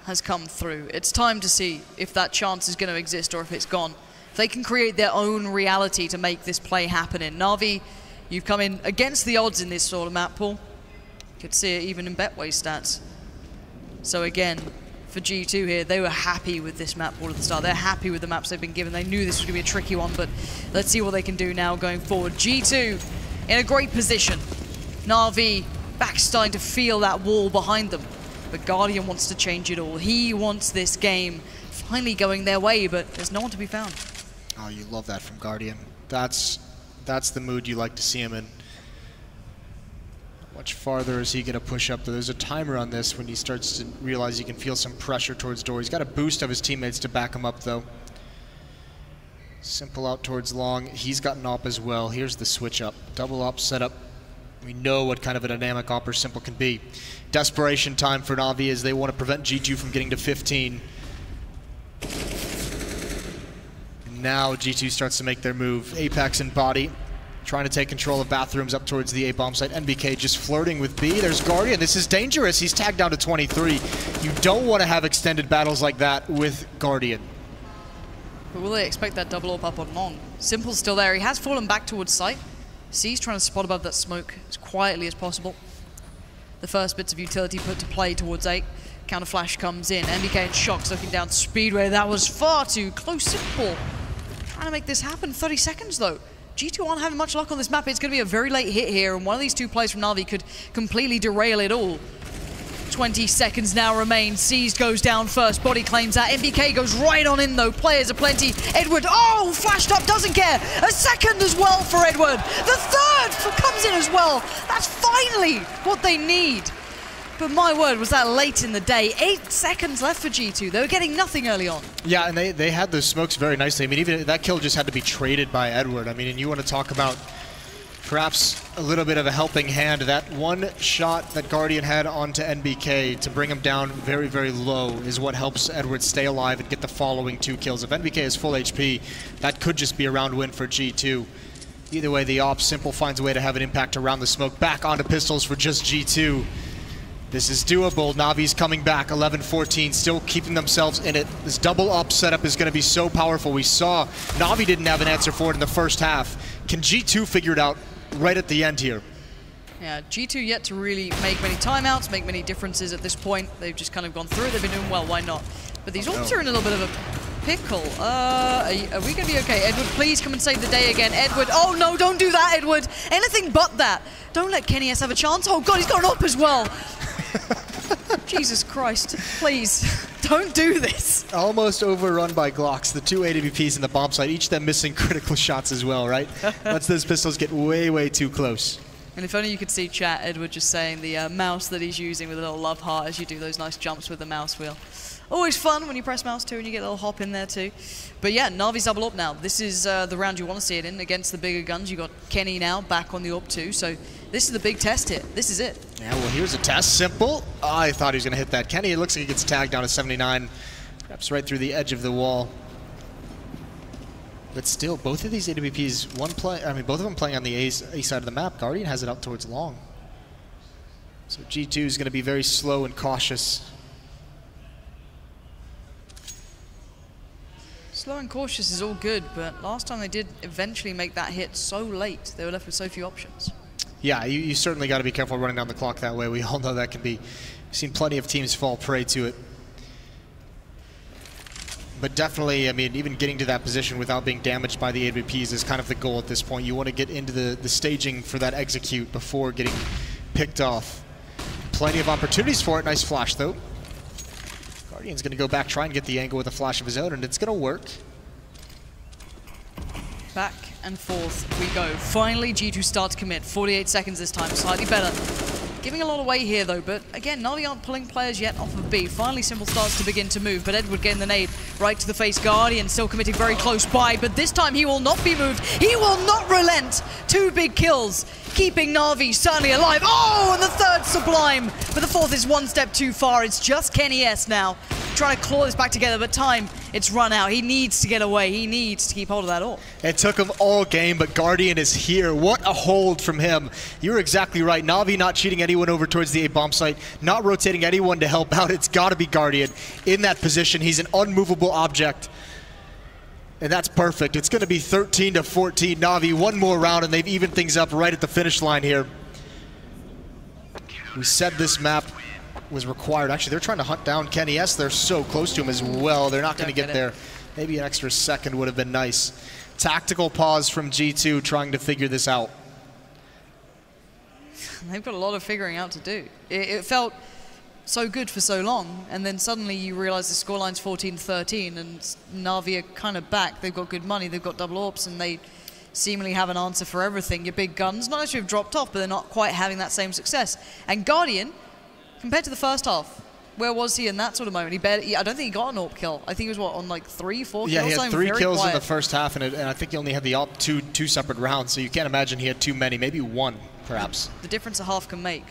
has come through. It's time to see if that chance is going to exist or if it's gone. If they can create their own reality to make this play happen in. Na'Vi, you've come in against the odds in this sort of map pool. You could see it even in Betway stats. So again, for G2 here, they were happy with this map pool at the start. They're happy with the maps they've been given. They knew this was going to be a tricky one, but let's see what they can do now going forward. G2 in a great position. Na'Vi back starting to feel that wall behind them. But Guardian wants to change it all. He wants this game finally going their way, but there's no one to be found. Oh, you love that from Guardian. That's the mood you like to see him in. How much farther is he going to push up? There's a timer on this when he starts to realize he can feel some pressure towards door. He's got a boost of his teammates to back him up, though. Simple out towards long. He's got an op as well. Here's the switch up. Double op setup. We know what kind of a dynamic op Simple can be. Desperation time for Na'Vi as they want to prevent G2 from getting to 15. And now G2 starts to make their move. Apex and Body trying to take control of bathrooms up towards the A-bomb site. NBK just flirting with B. There's Guardian. This is dangerous. He's tagged down to 23. You don't want to have extended battles like that with Guardian. But will they expect that double op up on long? Simple's still there. He has fallen back towards site. C's trying to spot above that smoke as quietly as possible. The first bits of utility put to play towards 8. Counter flash comes in. NBK and Shocks looking down Speedway. That was far too close. Simple trying to make this happen. 30 seconds though. G2 aren't having much luck on this map. It's going to be a very late hit here, and one of these 2 players from Na'Vi could completely derail it all. 20 seconds now remain. C's goes down first. Body claims that. MBK goes right on in though. Players are plenty. Edward, oh, flashed up, doesn't care. A second as well for Edward. The third comes in as well. That's finally what they need. But my word, was that late in the day. 8 seconds left for G2. They were getting nothing early on. Yeah, and they had those smokes very nicely. I mean, even that kill just had to be traded by Edward. I mean, and you want to talk about perhaps a little bit of a helping hand. That one shot that Guardian had onto NBK to bring him down very, very low is what helps Edward stay alive and get the following 2 kills. If NBK is full HP, that could just be a round win for G2. Either way, the op Simple finds a way to have an impact around the smoke. Back onto pistols for just G2. This is doable. Na'Vi's coming back, 11-14, still keeping themselves in it. This double up setup is going to be so powerful. We saw Na'Vi didn't have an answer for it in the first half. Can G2 figure it out right at the end here? Yeah, G2 yet to really make many timeouts, make many differences at this point. They've just kind of gone through it. They've been doing well, why not? But these ops are in a little bit of pickle. Are we going to be okay? Edward, please come and save the day again. Edward, oh no, don't do that, Edward. Anything but that. Don't let Kenny S have a chance. Oh god, he's got an up as well. Jesus Christ, please, don't do this. Almost overrun by Glocks, the two AWPs in the bomb site, each of them missing critical shots as well, right? Lets those pistols get way, way too close. And if only you could see chat, Edward just saying the mouse that he's using with a little love heart as you do those nice jumps with the mouse wheel. Always fun when you press mouse 2 and you get a little hop in there too. But yeah, Na'Vi's double up now. This is the round you want to see it in against the bigger guns. You got Kenny now back on the up 2, so this is the big test here. This is it. Yeah, well, here's a test. Simple. Oh, I thought he was going to hit that. Kenny, it looks like he gets tagged down to 79. Perhaps right through the edge of the wall. But still, both of these AWPs, both of them playing on the A side of the map. Guardian has it out towards long. So G2 is going to be very slow and cautious. Slow and cautious is all good, but last time they did eventually make that hit so late, they were left with so few options. Yeah, you certainly got to be careful running down the clock that way. We all know that can be, we've seen plenty of teams fall prey to it. But definitely, I mean, even getting to that position without being damaged by the AWPs is kind of the goal at this point. You want to get into the staging for that execute before getting picked off. Plenty of opportunities for it. Nice flash, though. Guardian's going to go back, try and get the angle with a flash of his own, and it's going to work. Back and forth we go. Finally, G2 start to commit. 48 seconds this time, slightly better. Giving a lot away here though, but again, Na'Vi aren't pulling players yet off of B. Finally, Simple starts to begin to move, but Edward getting the nade right to the face. Guardian still committing very close by, but this time he will not be moved. He will not relent. 2 big kills, keeping Na'Vi certainly alive. Oh, and the third Sublime, but the fourth is one step too far. It's just Kenny S now, trying to claw this back together, but time, it's run out. He needs to get away. He needs to keep hold of that ult. It took him all game, but Guardian is here. What a hold from him. You're exactly right. Na'Vi not cheating anyone over towards the A bomb site, not rotating anyone to help out. It's got to be Guardian in that position. He's an unmovable object. And that's perfect. It's going to be 13-14 Na'Vi. One more round, and they've evened things up right at the finish line here. We said this map was required. Actually, they're trying to hunt down Kenny S. They're so close to him as well. They're not going to get there. Maybe an extra second would have been nice. Tactical pause from G2 trying to figure this out. They've got a lot of figuring out to do. It felt so good for so long, and then suddenly you realize the scoreline's 14-13, and Na'Vi are kind of back. They've got good money, they've got double AWPs, and they seemingly have an answer for everything. Your big guns, not necessarily have dropped off, but they're not quite having that same success. And Guardian, compared to the first half, where was he in that sort of moment? I don't think he got an AWP kill. I think he was, what, on like 3, 4 kills? Yeah, he had 3 kills quiet in the first half, and I think he only had the AWP two separate rounds, so you can't imagine he had too many, maybe one, perhaps. The difference a half can make.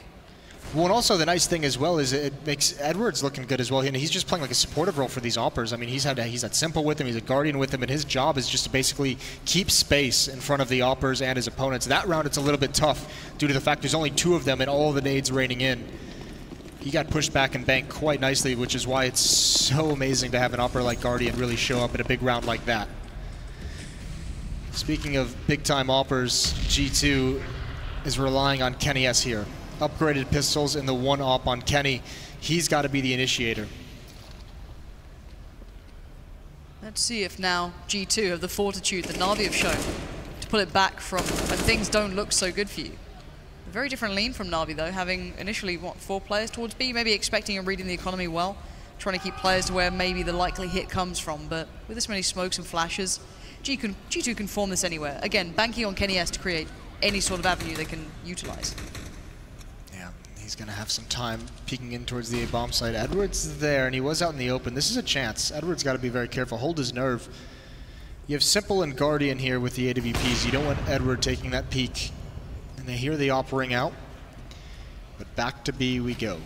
Well, and also the nice thing as well is it makes Edwards looking good as well. And he's just playing like a supportive role for these AWPers. I mean, he's had Simple with him, he's a Guardian with him, and his job is just to basically keep space in front of the AWPers and his opponents. That round, it's a little bit tough due to the fact there's only 2 of them and all the nades raining in. He got pushed back and banked quite nicely, which is why it's so amazing to have an AWPer like Guardian really show up in a big round like that. Speaking of big-time AWPers, G2 is relying on Kenny S here. Upgraded pistols in the 1 AWP on Kenny. He's got to be the initiator. Let's see if now G2 have the fortitude that Na'Vi have shown to pull it back from when things don't look so good for you. A very different lean from Na'Vi though, having initially, what, 4 players towards B, maybe expecting and reading the economy well, trying to keep players to where maybe the likely hit comes from, but with this many smokes and flashes, G2 can form this anywhere. Again, banking on Kenny S to create any sort of avenue they can utilize. He's going to have some time peeking in towards the A bomb site. Edwards there, and he was out in the open. This is a chance. Edwards got to be very careful. Hold his nerve. You have Simple and Guardian here with the AWPs. You don't want Edward taking that peek. And they hear the AWP ring out. But back to B we go.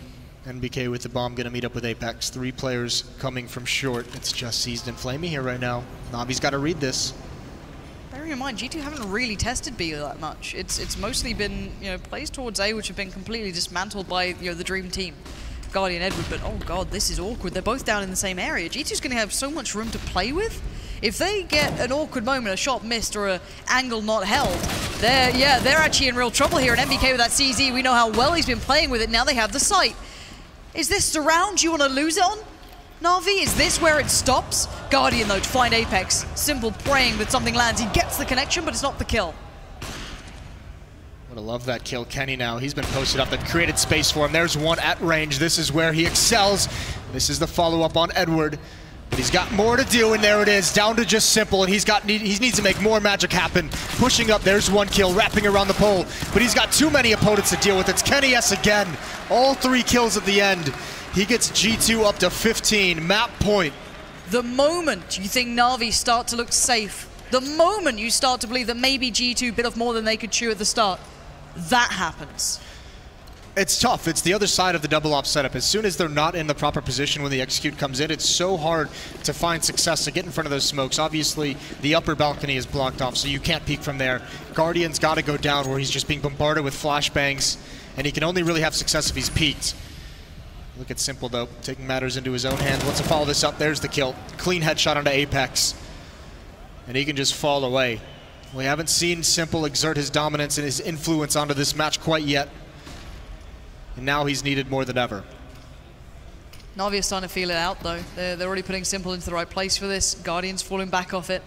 NBK with the bomb going to meet up with Apex. 3 players coming from short. It's just Seized and Flamey here right now. Na'Vi's got to read this. Bearing in mind, G2 haven't really tested B that much. It's mostly been, plays towards A, which have been completely dismantled by, the dream team, Guardian, Edward. But oh god, this is awkward. They're both down in the same area. G2's going to have so much room to play with. If they get an awkward moment, a shot missed or an angle not held, they're actually in real trouble here. And NBK with that CZ, we know how well he's been playing with it. Now they have the sight. Is this the round you want to lose it on? Na'Vi, is this where it stops? Guardian, though, to find Apex. Simple praying that something lands. He gets the connection, but it's not the kill. Would have loved that kill. Kenny now, he's been posted up. They've created space for him. There's one at range. This is where he excels. This is the follow-up on Edward. But he's got more to do, and there it is, down to just Simple, and he needs to make more magic happen. Pushing up, there's one kill, wrapping around the pole, but he's got too many opponents to deal with. It's Kenny S again. All 3 kills at the end. He gets G2 up to 15, map point. The moment you think Na'Vi start to look safe, the moment you start to believe that maybe G2 bit off more than they could chew at the start, that happens. It's tough. It's the other side of the double op setup. As soon as they're not in the proper position when the execute comes in, it's so hard to find success to get in front of those smokes. Obviously, the upper balcony is blocked off, so you can't peek from there. Guardian's got to go down where he's just being bombarded with flashbangs, and he can only really have success if he's peeked. Look at Simple, though, taking matters into his own hands. Wants to follow this up. There's the kill. Clean headshot onto Apex. And he can just fall away. We haven't seen Simple exert his dominance and his influence onto this match quite yet. And now he's needed more than ever. Na'Vi is starting to feel it out, though. They're already putting Simple into the right place for this. Guardian's falling back off it.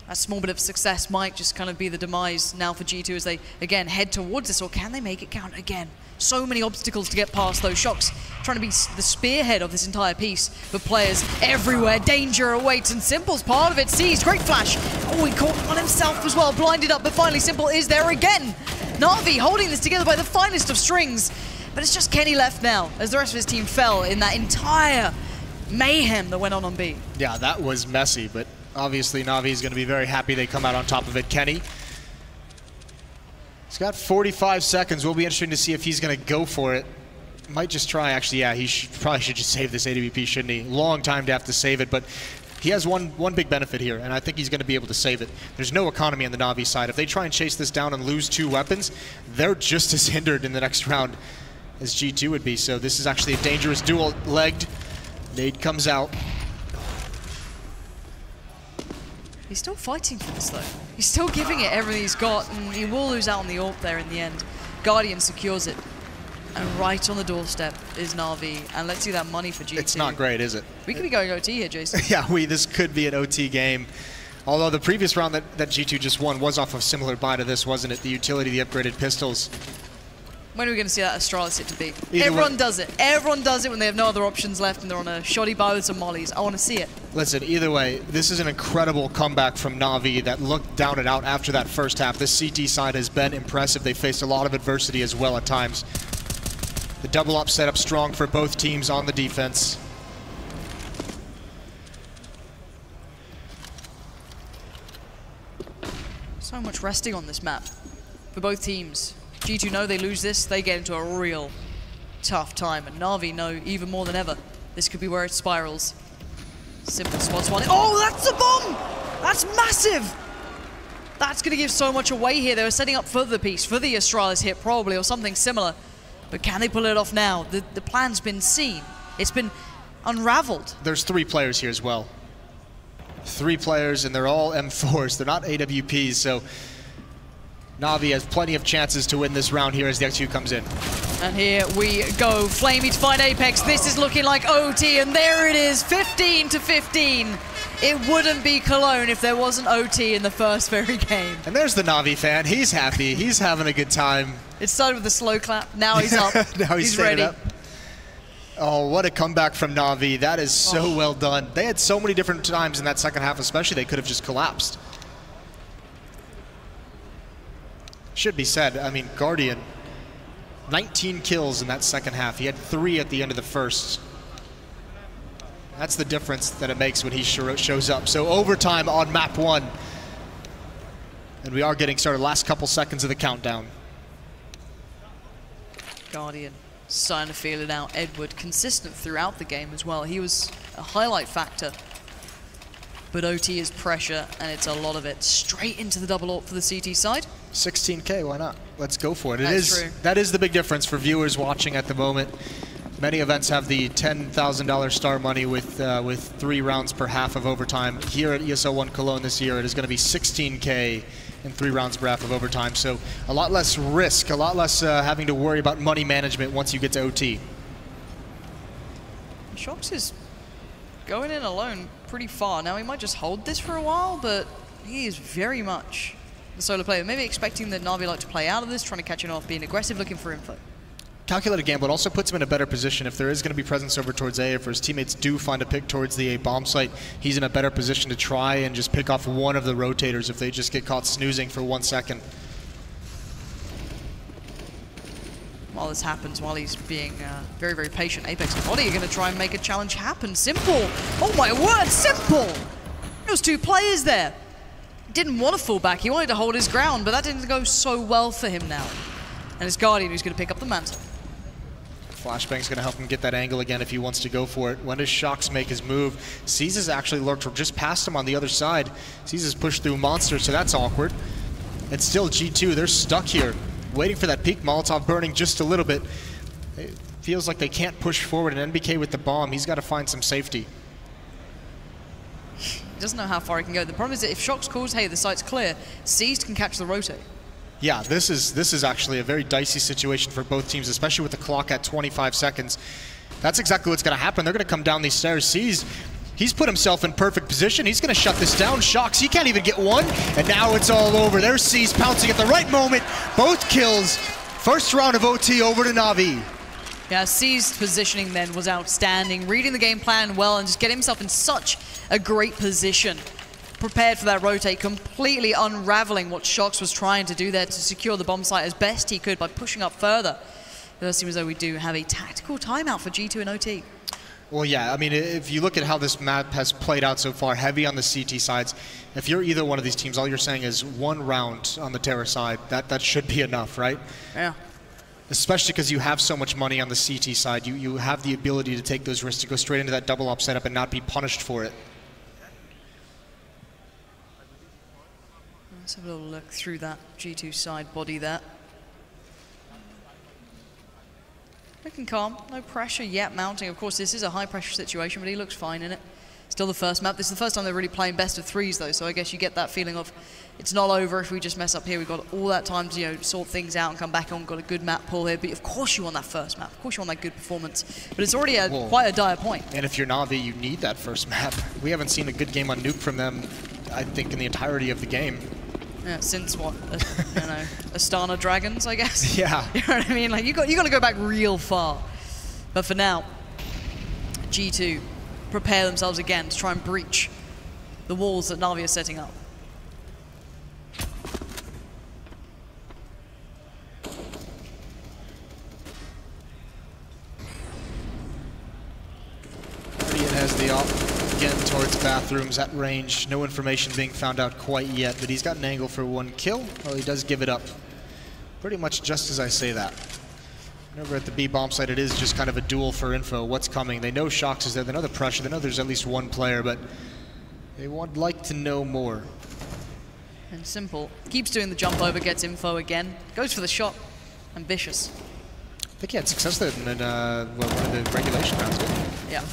A small bit of success might just kind of be the demise now for G2 as they, again, head towards this. Or can they make it count again? So many obstacles to get past those. Shox trying to be the spearhead of this entire piece. But players everywhere. Danger awaits, and Simple's part of it. Seized. Great flash. Oh, he caught on himself as well. Blinded up, but finally Simple is there again. Na'Vi holding this together by the finest of strings. But it's just Kenny left now, as the rest of his team fell in that entire mayhem that went on B. Yeah, that was messy, but obviously Na'Vi is going to be very happy they come out on top of it. Kenny, he's got 45 seconds. Will be interesting to see if he's going to go for it. Might just try, actually, yeah, he probably should just save this AWP, shouldn't he? Long time to have to save it, but he has one big benefit here, and I think he's going to be able to save it. There's no economy on the Na'Vi side. If they try and chase this down and lose 2 weapons, they're just as hindered in the next round as G2 would be. So this is actually a dangerous dual-legged. Nade comes out. He's still fighting for this, though. He's still giving it everything he's got, and he will lose out on the AWP there in the end. Guardian secures it. And right on the doorstep is Na'Vi, and let's see that money for G2. It's not great, is it? We could be going OT here, Jason. Yeah, this could be an OT game. Although the previous round that G2 just won was off of similar buy to this, wasn't it? The utility, the upgraded pistols. When are we going to see that Astralis hit to beat? Either Everyone does it. Everyone does it when they have no other options left and they're on a shoddy buy with some mollies. I want to see it. Listen, either way, this is an incredible comeback from Na'Vi that looked down and out after that first half. This CT side has been impressive. They faced a lot of adversity as well at times. The double up setup strong for both teams on the defense. So much resting on this map for both teams. G2 know they lose this, they get into a real tough time. And Na'Vi know even more than ever, this could be where it spirals. Simple spots one. Oh, that's a bomb! That's massive! That's going to give so much away here. They were setting up for the piece, for the Astralis hit probably, or something similar. But can they pull it off now? The plan's been seen. It's been unraveled. There's 3 players here as well. 3 players, and they're all M4s. They're not AWPs, so Na'Vi has plenty of chances to win this round here as the X2 comes in. And here we go. Flamey to find Apex. This is looking like OT, and there it is, 15-15. It wouldn't be Cologne if there wasn't OT in the first very game. And there's the Na'Vi fan. He's happy. He's having a good time. It started with a slow clap. Now he's up. Now he's ready. Up. Oh, what a comeback from Na'Vi. That is so well done. They had so many different times in that second half, especially they could have just collapsed. Should be said, I mean, Guardian, 19 kills in that second half. He had 3 at the end of the first. That's the difference that it makes when he shows up. So overtime on map 1. And we are getting started. Last couple seconds of the countdown. Guardian starting to feel it out. Edward consistent throughout the game as well. He was a highlight factor. But OT is pressure, and it's a lot of it. Straight into the double AWP for the CT side. 16K, why not? Let's go for it. That's true. That is the big difference for viewers watching at the moment. Many events have the $10,000 star money with 3 rounds per half of overtime. Here at ESL One Cologne this year, it is going to be 16K and 3 rounds per half of overtime. So a lot less risk, a lot less having to worry about money management once you get to OT. Shox is going in alone pretty far. Now he might just hold this for a while, but he is very much the solo player. Maybe expecting that Na'Vi like to play out of this, trying to catch him off, being aggressive, looking for info. Calculated gamble. It also puts him in a better position if there is going to be presence over towards A. If his teammates do find a pick towards the A bomb site, he's in a better position to try and just pick off one of the rotators if they just get caught snoozing for 1 second. While this happens, while he's being very, very patient, Apex and Body are going to try and make a challenge happen. Simple. Oh my word, Simple! Those two players there. Didn't want to fall back. He wanted to hold his ground, but that didn't go so well for him now. And it's Guardian who's going to pick up the mantle. Flashbang's going to help him get that angle again if he wants to go for it. When does Shox make his move? Seas has actually lurked just past him on the other side. Seas has pushed through Monster, so that's awkward. And still G2, they're stuck here, waiting for that peak. Molotov burning just a little bit. It feels like they can't push forward, and NBK with the bomb, he's got to find some safety. He doesn't know how far he can go. The problem is that if Shox calls, hey, the site's clear, Seized can catch the rotate. Yeah, this is actually a very dicey situation for both teams, especially with the clock at 25 seconds. That's exactly what's going to happen. They're going to come down these stairs. Seized, he's put himself in perfect position. He's going to shut this down. Shox, he can't even get one, and now it's all over. There's Seized pouncing at the right moment. Both kills. First round of OT over to Na'Vi. Yeah, Seized positioning then was outstanding. Reading the game plan well and just getting himself in such a great position. Prepared for that rotate, completely unraveling what Shox was trying to do there to secure the bomb site as best he could by pushing up further. It does seem as though we do have a tactical timeout for G2 and OT. Well, yeah, I mean, if you look at how this map has played out so far, heavy on the CT sides, if you're either one of these teams, all you're saying is 1 round on the Terra side. That should be enough, right? Yeah. Especially because you have so much money on the CT side. You have the ability to take those risks, to go straight into that double up setup and not be punished for it. Let's have a little look through that G2 side body there. Looking calm, no pressure yet mounting. Of course, this is a high pressure situation, but he looks fine in it. Still the first map. This is the first time they're really playing best of 3s though, so I guess you get that feeling of it's not over if we just mess up here. We've got all that time to, you know, sort things out and come back on. Got a good map pool here, but of course you want that first map. Of course you want that good performance. But it's already quite a dire point. And if you're Na'Vi, you need that first map. We haven't seen a good game on Nuke from them, I think, in the entirety of the game. Yeah, since what, you know, Astana Dragons, I guess. Yeah. You know what I mean? Like you got to go back real far. But for now, G2 prepare themselves again to try and breach the walls that Na'Vi are setting up. Guardian has the op again towards bathrooms at range. No information being found out quite yet, but he's got an angle for 1 kill. Well, he does give it up pretty much just as I say that. And over at the B bomb site, it is just kind of a duel for info. What's coming? They know Shox is there. They know the pressure. They know there's at least 1 player, but they would like to know more. And Simple keeps doing the jump over, gets info again, goes for the shot. Ambitious. I think he had success there in one of the regulation rounds, didn't he? Yeah.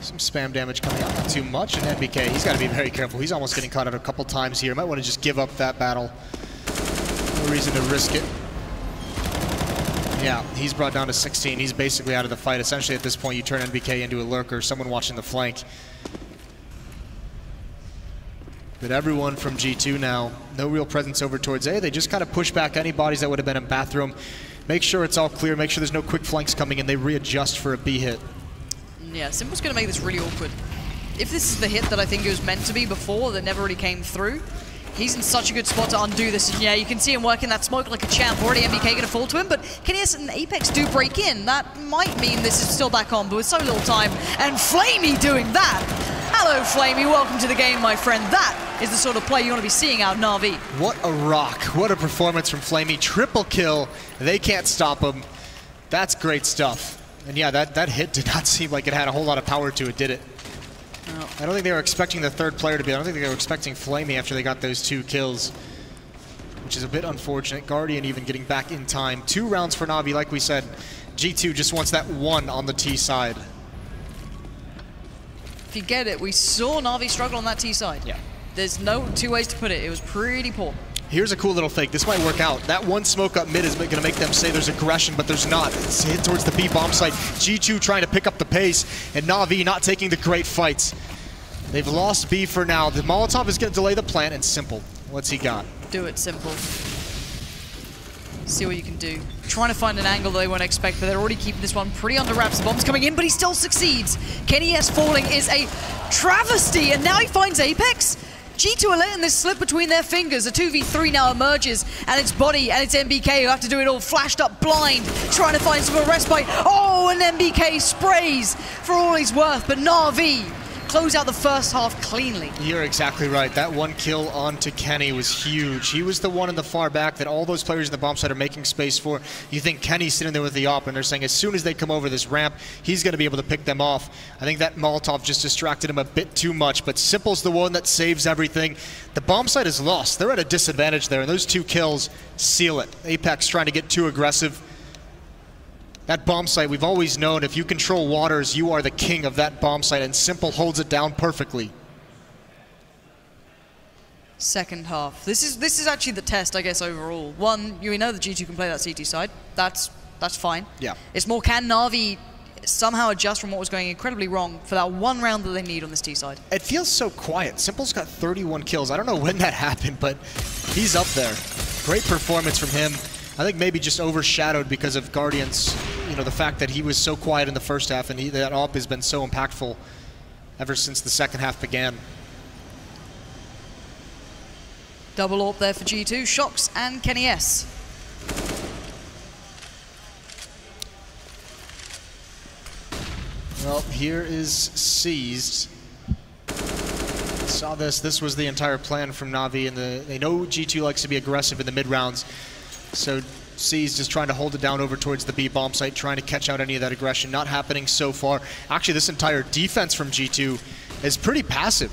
Some spam damage coming out, not too much, and NBK, he's got to be very careful. He's almost getting caught out a couple times here. Might want to just give up that battle. No reason to risk it. Yeah, he's brought down to 16. He's basically out of the fight. Essentially, at this point, you turn NBK into a lurker, someone watching the flank. But everyone from G2 now, no real presence over towards A. They just kind of push back any bodies that would have been in bathroom. Make sure it's all clear. Make sure there's no quick flanks coming in. They readjust for a B hit. Yeah, Simple's going to make this really awkward. If this is the hit that I think it was meant to be before, that never really came through, he's in such a good spot to undo this. And yeah, you can see him working that smoke like a champ. Already MBK going to fall to him, but Kineas and Apex do break in. That might mean this is still back on, but with so little time. And Flamey doing that. Hello, Flamey. Welcome to the game, my friend. That is the sort of play you want to be seeing out Na'Vi. What a rock. What a performance from Flamey. Triple kill. They can't stop him. That's great stuff. And yeah, that hit did not seem like it had a whole lot of power to it, did it? No. I don't think they were expecting the 3rd player to be. I don't think they were expecting Flamey after they got those 2 kills, which is a bit unfortunate. Guardian even getting back in time. 2 rounds for Na'Vi, like we said. G2 just wants that 1 on the T side. If you get it, we saw Na'Vi struggle on that T side. Yeah. There's no 2 ways to put it. It was pretty poor. Here's a cool little fake. This might work out. That one smoke up mid is going to make them say there's aggression, but there's not. It's hit towards the B bomb site. G2 trying to pick up the pace, and Na'Vi not taking the great fights. They've lost B for now. The Molotov is going to delay the plant, and Simple. What's he got? Do it, Simple. See what you can do. Trying to find an angle that they won't expect, but they're already keeping this one pretty under wraps. The bomb's coming in, but he still succeeds. Kenny S falling is a travesty, and now he finds Apex. G2 are letting this slip between their fingers. A 2v3 now emerges, and it's Body and it's MBK who have to do it all flashed up blind, trying to find some respite. Oh, and MBK sprays for all he's worth, but Na'Vi close out the first half cleanly. You're exactly right. That one kill onto Kenny was huge. He was the one in the far back that all those players in the bomb site are making space for. You think Kenny's sitting there with the op, and they're saying as soon as they come over this ramp, he's going to be able to pick them off. I think that Molotov just distracted him a bit too much, but Simple's the one that saves everything. The bomb site is lost. They're at a disadvantage there, and those 2 kills seal it. Apex trying to get too aggressive. That bomb site, we've always known if you control waters, you are the king of that bomb site, and Simple holds it down perfectly. Second half. This is actually the test, I guess, overall. One, we know that G2 can play that CT side. That's fine. Yeah. It's more, can Na'Vi somehow adjust from what was going incredibly wrong for that one round that they need on this T side? It feels so quiet. Simple's got 31 kills. I don't know when that happened, but he's up there. Great performance from him. I think maybe just overshadowed because of Guardian's, the fact that he was so quiet in the first half, and that op has been so impactful ever since the second half began. Double AWP there for G2, Shox and Kenny S. Well, here is Seized. Saw this was the entire plan from Na'Vi, and they know G2 likes to be aggressive in the mid-rounds. So Seized is trying to hold it down over towards the B bomb site, trying to catch out any of that aggression. Not happening so far. Actually, this entire defense from G2 is pretty passive.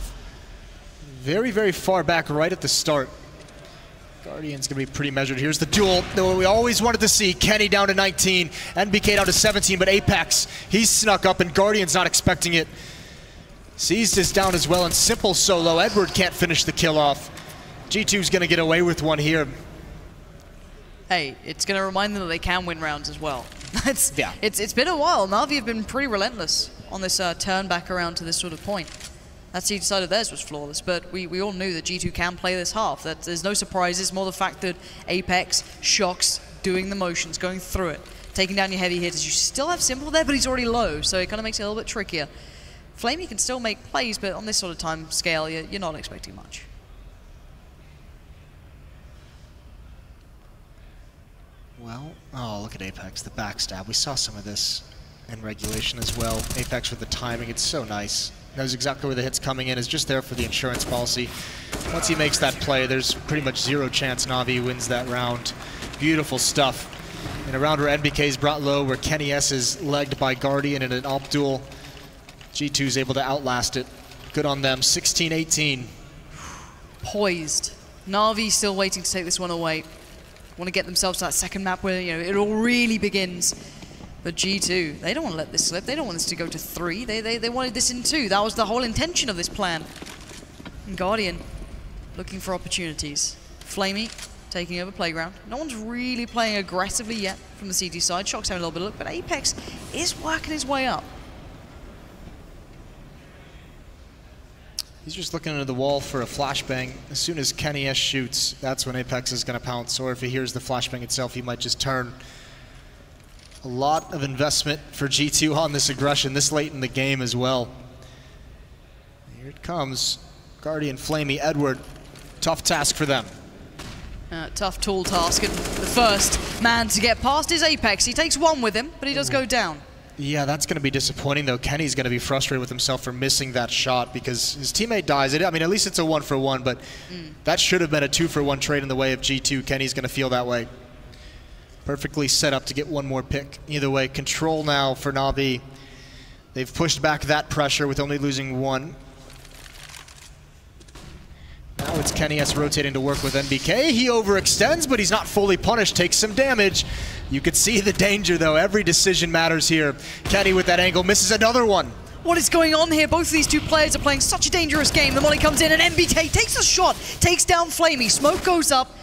Very, very far back right at the start. Guardian's going to be pretty measured. Here's the duel that we always wanted to see. Kenny down to 19, NBK down to 17, but Apex, he's snuck up, and Guardian's not expecting it. Seized is down as well, and Simple solo. Edward can't finish the kill off. G2's going to get away with one here. Hey, it's going to remind them that they can win rounds as well. It's been a while. Na'Vi have been pretty relentless on this turn back around to this sort of point. That CT side of theirs was flawless, but we all knew that G2 can play this half. That there's no surprises, more the fact that Apex, Shox, doing the motions, going through it, taking down your heavy hitters. You still have Simple there, but he's already low, so it kind of makes it a little bit trickier. Flamey can still make plays, but on this sort of time scale, you're not expecting much. Well, oh, look at Apex, the backstab. We saw some of this in regulation as well. Apex with the timing, it's so nice. Knows exactly where the hit's coming in, is just there for the insurance policy. Once he makes that play, there's pretty much zero chance Na'Vi wins that round. Beautiful stuff. In a round where NBK is brought low, where Kenny S is legged by Guardian in an AWP duel, G2's able to outlast it. Good on them, 16-18. Poised. Na'Vi still waiting to take this one away. Want to get themselves to that second map where it all really begins. But G2, they don't want to let this slip. They don't want this to go to 3. They wanted this in 2. That was the whole intention of this plan. And Guardian looking for opportunities. Flamey taking over playground. No one's really playing aggressively yet from the CT side. Shock's having a little bit of look, but Apex is working his way up. He's just looking into the wall for a flashbang. As soon as Kenny S shoots, that's when Apex is going to pounce. Or if he hears the flashbang itself, he might just turn. A lot of investment for G2 on this aggression this late in the game as well. Here it comes. Guardian, Flamey, Edward. Tough task for them. Tough tall task. And the first man to get past is Apex. He takes one with him, but he does go down. Yeah, that's going to be disappointing, though. Kenny's going to be frustrated with himself for missing that shot because his teammate dies. I mean, at least it's a 1-for-1, but that should have been a 2-for-1 trade in the way of G2. Kenny's going to feel that way. Perfectly set up to get one more pick. Either way, control now for Na'Vi. They've pushed back that pressure with only losing one. Now it's Kenny S rotating to work with NBK. He overextends, but he's not fully punished. Takes some damage. You could see the danger, though. Every decision matters here. Kenny with that angle misses another one. What is going on here? Both of these two players are playing such a dangerous game. The molly comes in and NBK takes a shot, takes down Flamey. Smoke goes up.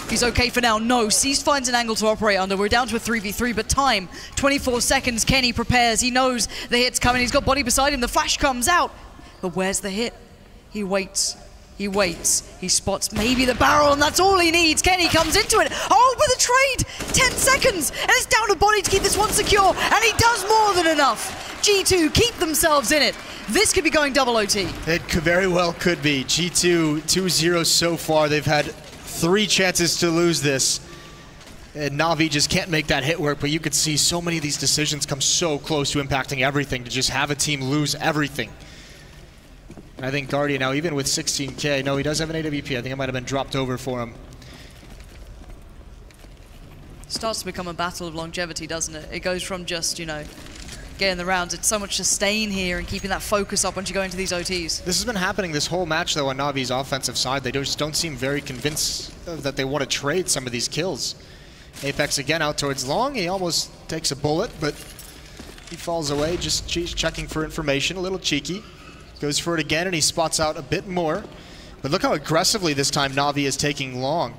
He's okay for now. No, Seized finds an angle to operate under. We're down to a 3v3, but time, 24 seconds. Kenny prepares. He knows the hit's coming. He's got body beside him. The flash comes out. But where's the hit? He waits. He waits. He spots maybe the barrel, and that's all he needs. Kenny comes into it. Oh, with a trade! 10 seconds! And it's down to Body to keep this one secure, and he does more than enough. G2 keep themselves in it. This could be going double OT. It very well could be. G2 2-0 so far. They've had 3 chances to lose this. And Na'Vi just can't make that hit work, but you could see so many of these decisions come so close to impacting everything, to just have a team lose everything. And I think Guardian now, even with 16K, no, he does have an AWP. I think it might have been dropped over for him. Starts to become a battle of longevity, doesn't it? It goes from just, you know, getting the rounds. It's so much sustain here and keeping that focus up once you go into these OTs. This has been happening this whole match, though, on Na'Vi's offensive side. They just don't seem very convinced that they want to trade some of these kills. Apex again out towards long. He almost takes a bullet, but he falls away, just checking for information, a little cheeky. Goes for it again, and he spots out a bit more. But look how aggressively this time Na'Vi is taking long.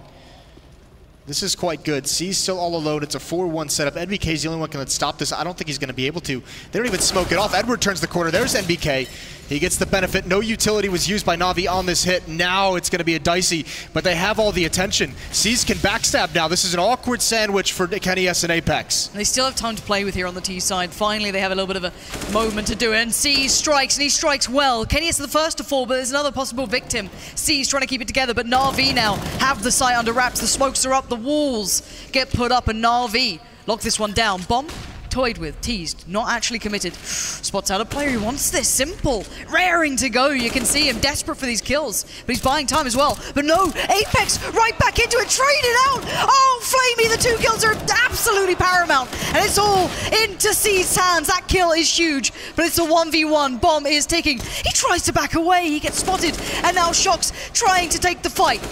This is quite good. C's still all alone. It's a 4-1 setup. NBK is the only one that can stop this. I don't think he's going to be able to. They don't even smoke it off. Edward turns the corner. There's NBK. He gets the benefit. No utility was used by Na'Vi on this hit. Now it's going to be a dicey, but they have all the attention. C's can backstab now. This is an awkward sandwich for Kenny S and Apex. They still have time to play with here on the T side. Finally, they have a little bit of a moment to do it. And C's strikes, and he strikes well. Kenny S is the first to fall, but there's another possible victim. C's trying to keep it together, but Na'Vi now have the site under wraps. The smokes are up, the walls get put up, and Na'Vi lock this one down. Bomb toyed with, teased, not actually committed. Spots out a player who wants this, simple, raring to go. You can see him desperate for these kills, but he's buying time as well. But no, Apex right back into it, trade it out. Oh, Flamey, the 2 kills are absolutely paramount, and it's all into C's hands. That kill is huge, but it's a 1v1. Bomb is ticking. He tries to back away, he gets spotted, and now Shock's trying to take the fight.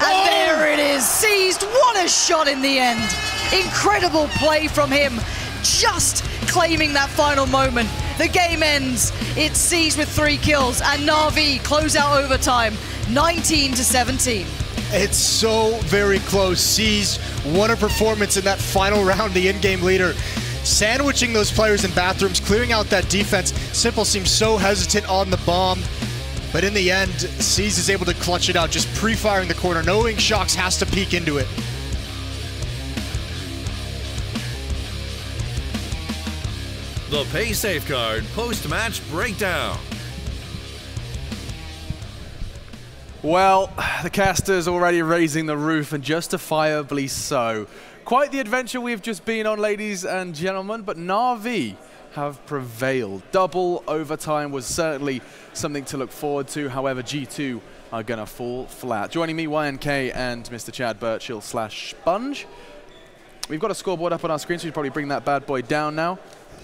And there it is, Seized, what a shot in the end. Incredible play from him, just claiming that final moment. The game ends, it's Seized with 3 kills, and Na'Vi close out overtime, 19-17. It's so very close. Seized, what a performance in that final round, the in-game leader. Sandwiching those players in bathrooms, clearing out that defense. Simple seems so hesitant on the bomb. But in the end, Seized is able to clutch it out, just pre-firing the corner, knowing Shocks has to peek into it. The Pay Safeguard post-match breakdown. Well, the caster's already raising the roof, and justifiably so. Quite the adventure we've just been on, ladies and gentlemen, but Na'Vi have prevailed. Double overtime was certainly something to look forward to. However, G2 are going to fall flat. Joining me, YNK and Mr. Chad Birchill / Sponge. We've got a scoreboard up on our screen, so we should probably bring that bad boy down now.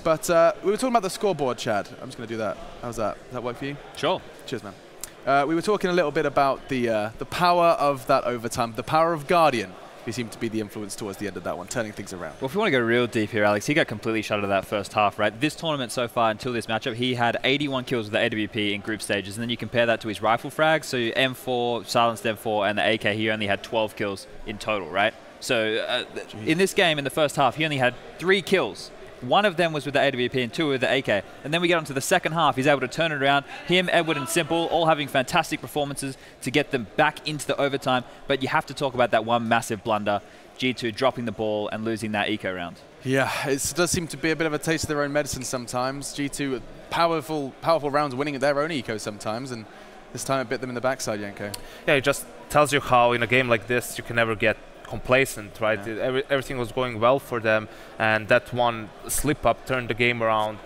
But we were talking about the scoreboard, Chad. I'm just going to do that. How's that? Does that work for you? Sure. Cheers, man. We were talking a little bit about the power of that overtime, the power of Guardian. He seemed to be the influence towards the end of that one, turning things around. Well, if we want to go real deep here, Alex, he got completely shut out of that first half, right? This tournament so far, until this matchup, he had 81 kills with the AWP in group stages, and then you compare that to his rifle frags, so M4, silenced M4, and the AK, he only had 12 kills in total, right? So in this game, in the first half, he only had 3 kills. 1 of them was with the AWP and 2 with the AK. And then we get onto the second half. He's able to turn it around. Him, Edward, and Simple all having fantastic performances to get them back into the overtime. But you have to talk about that one massive blunder, G2 dropping the ball and losing that eco round. Yeah, it does seem to be a bit of a taste of their own medicine sometimes. G2, powerful rounds winning at their own eco sometimes, and this time it bit them in the backside, Yanko. Yeah, it just tells you how in a game like this you can never get complacent, right? Yeah. Everything was going well for them, and that one slip-up turned the game around.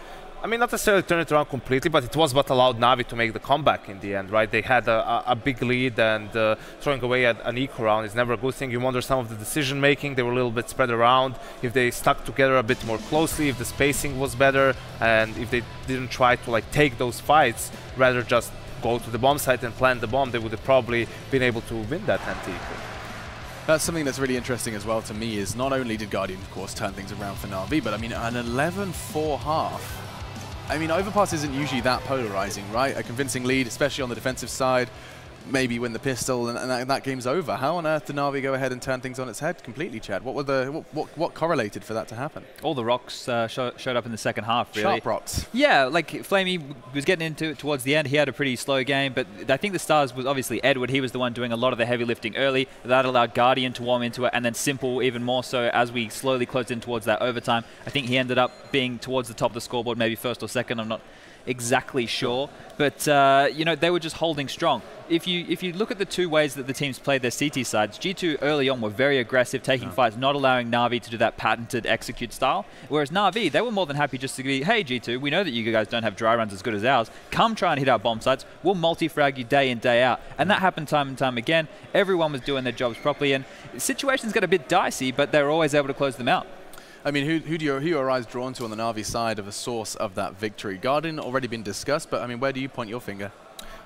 I mean, not necessarily turned it around completely, but it was what allowed Na'Vi to make the comeback in the end, right? They had a big lead, and throwing away an eco round is never a good thing. You wonder some of the decision-making. They were a little bit spread around. If they stuck together a bit more closely, if the spacing was better, and if they didn't try to like take those fights, rather just go to the bomb site and plant the bomb, they would have probably been able to win that anti-eco. That's something that's really interesting as well to me, is not only did Guardian, of course, turn things around for Na'Vi, but I mean, an 11-4 half. I mean, Overpass isn't usually that polarizing, right? A convincing lead, especially on the defensive side. maybe win the pistol, and that game's over. How on earth did Na'Vi go ahead and turn things on its head completely, Chad? What correlated for that to happen? All the rocks showed up in the second half, really. Sharp rocks. Yeah, like Flamey was getting into it towards the end. He had a pretty slow game, but I think the stars was obviously Edward. He was the one doing a lot of the heavy lifting early. That allowed Guardian to warm into it, and then Simple even more so as we slowly closed in towards that overtime. I think he ended up being towards the top of the scoreboard, maybe first or second. I'm not exactly sure, but you know, they were just holding strong. If you look at the two ways that the teams played their CT sides, G2 early on were very aggressive, taking fights, not allowing Na'Vi to do that patented execute style, whereas Na'Vi, they were more than happy just to be, hey G2, we know that you guys don't have dry runs as good as ours, come try and hit our bomb sites, we'll multi-frag you day in, day out. And that happened time and time again. Everyone was doing their jobs properly, and situations got a bit dicey, but they were always able to close them out. I mean, who are your eyes drawn to on the Na'Vi side of a source of that victory? Guardian already been discussed, but I mean, where do you point your finger?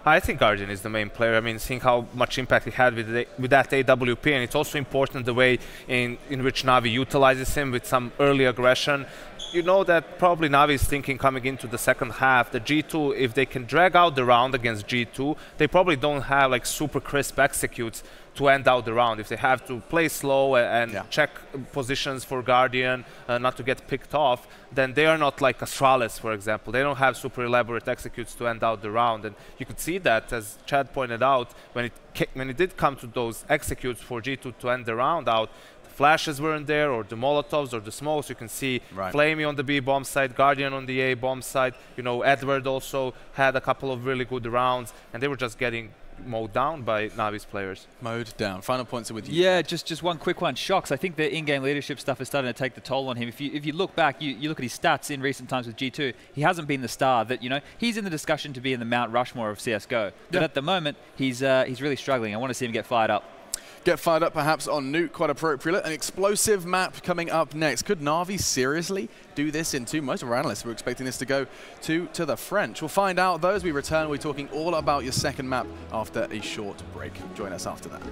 I think Guardian is the main player. I mean, seeing how much impact he had with that AWP, and it's also important the way in which Na'Vi utilizes him with some early aggression. You know that probably Na'Vi is thinking coming into the second half that G2, if they can drag out the round against G2, they probably don't have like super crisp executes to end out the round. If they have to play slow and check positions for Guardian not to get picked off, then they are not like Astralis, for example. They don't have super elaborate executes to end out the round. And you could see that, as Chad pointed out, when it did come to those executes for G2 to end the round out, flashes weren't there, or the Molotovs or the smokes. You can see Flamey on the B bomb side, Guardian on the A bomb side. You know, Edward also had a couple of really good rounds, and they were just getting mowed down by Na'Vi's players. Mowed down. Final points are with you. Yeah, just one quick one. Shox, I think the in-game leadership stuff is starting to take the toll on him. If you look back, you look at his stats in recent times with G2, he hasn't been the star that, you know, he's in the discussion to be in the Mount Rushmore of CSGO. But at the moment, he's really struggling. I want to see him get fired up. Get fired up perhaps on Nuke, quite appropriate. An explosive map coming up next. Could Na'Vi seriously do this in two? Most of our analysts were expecting this to go to the French. We'll find out though as we return. We're talking all about your second map after a short break. Join us after that.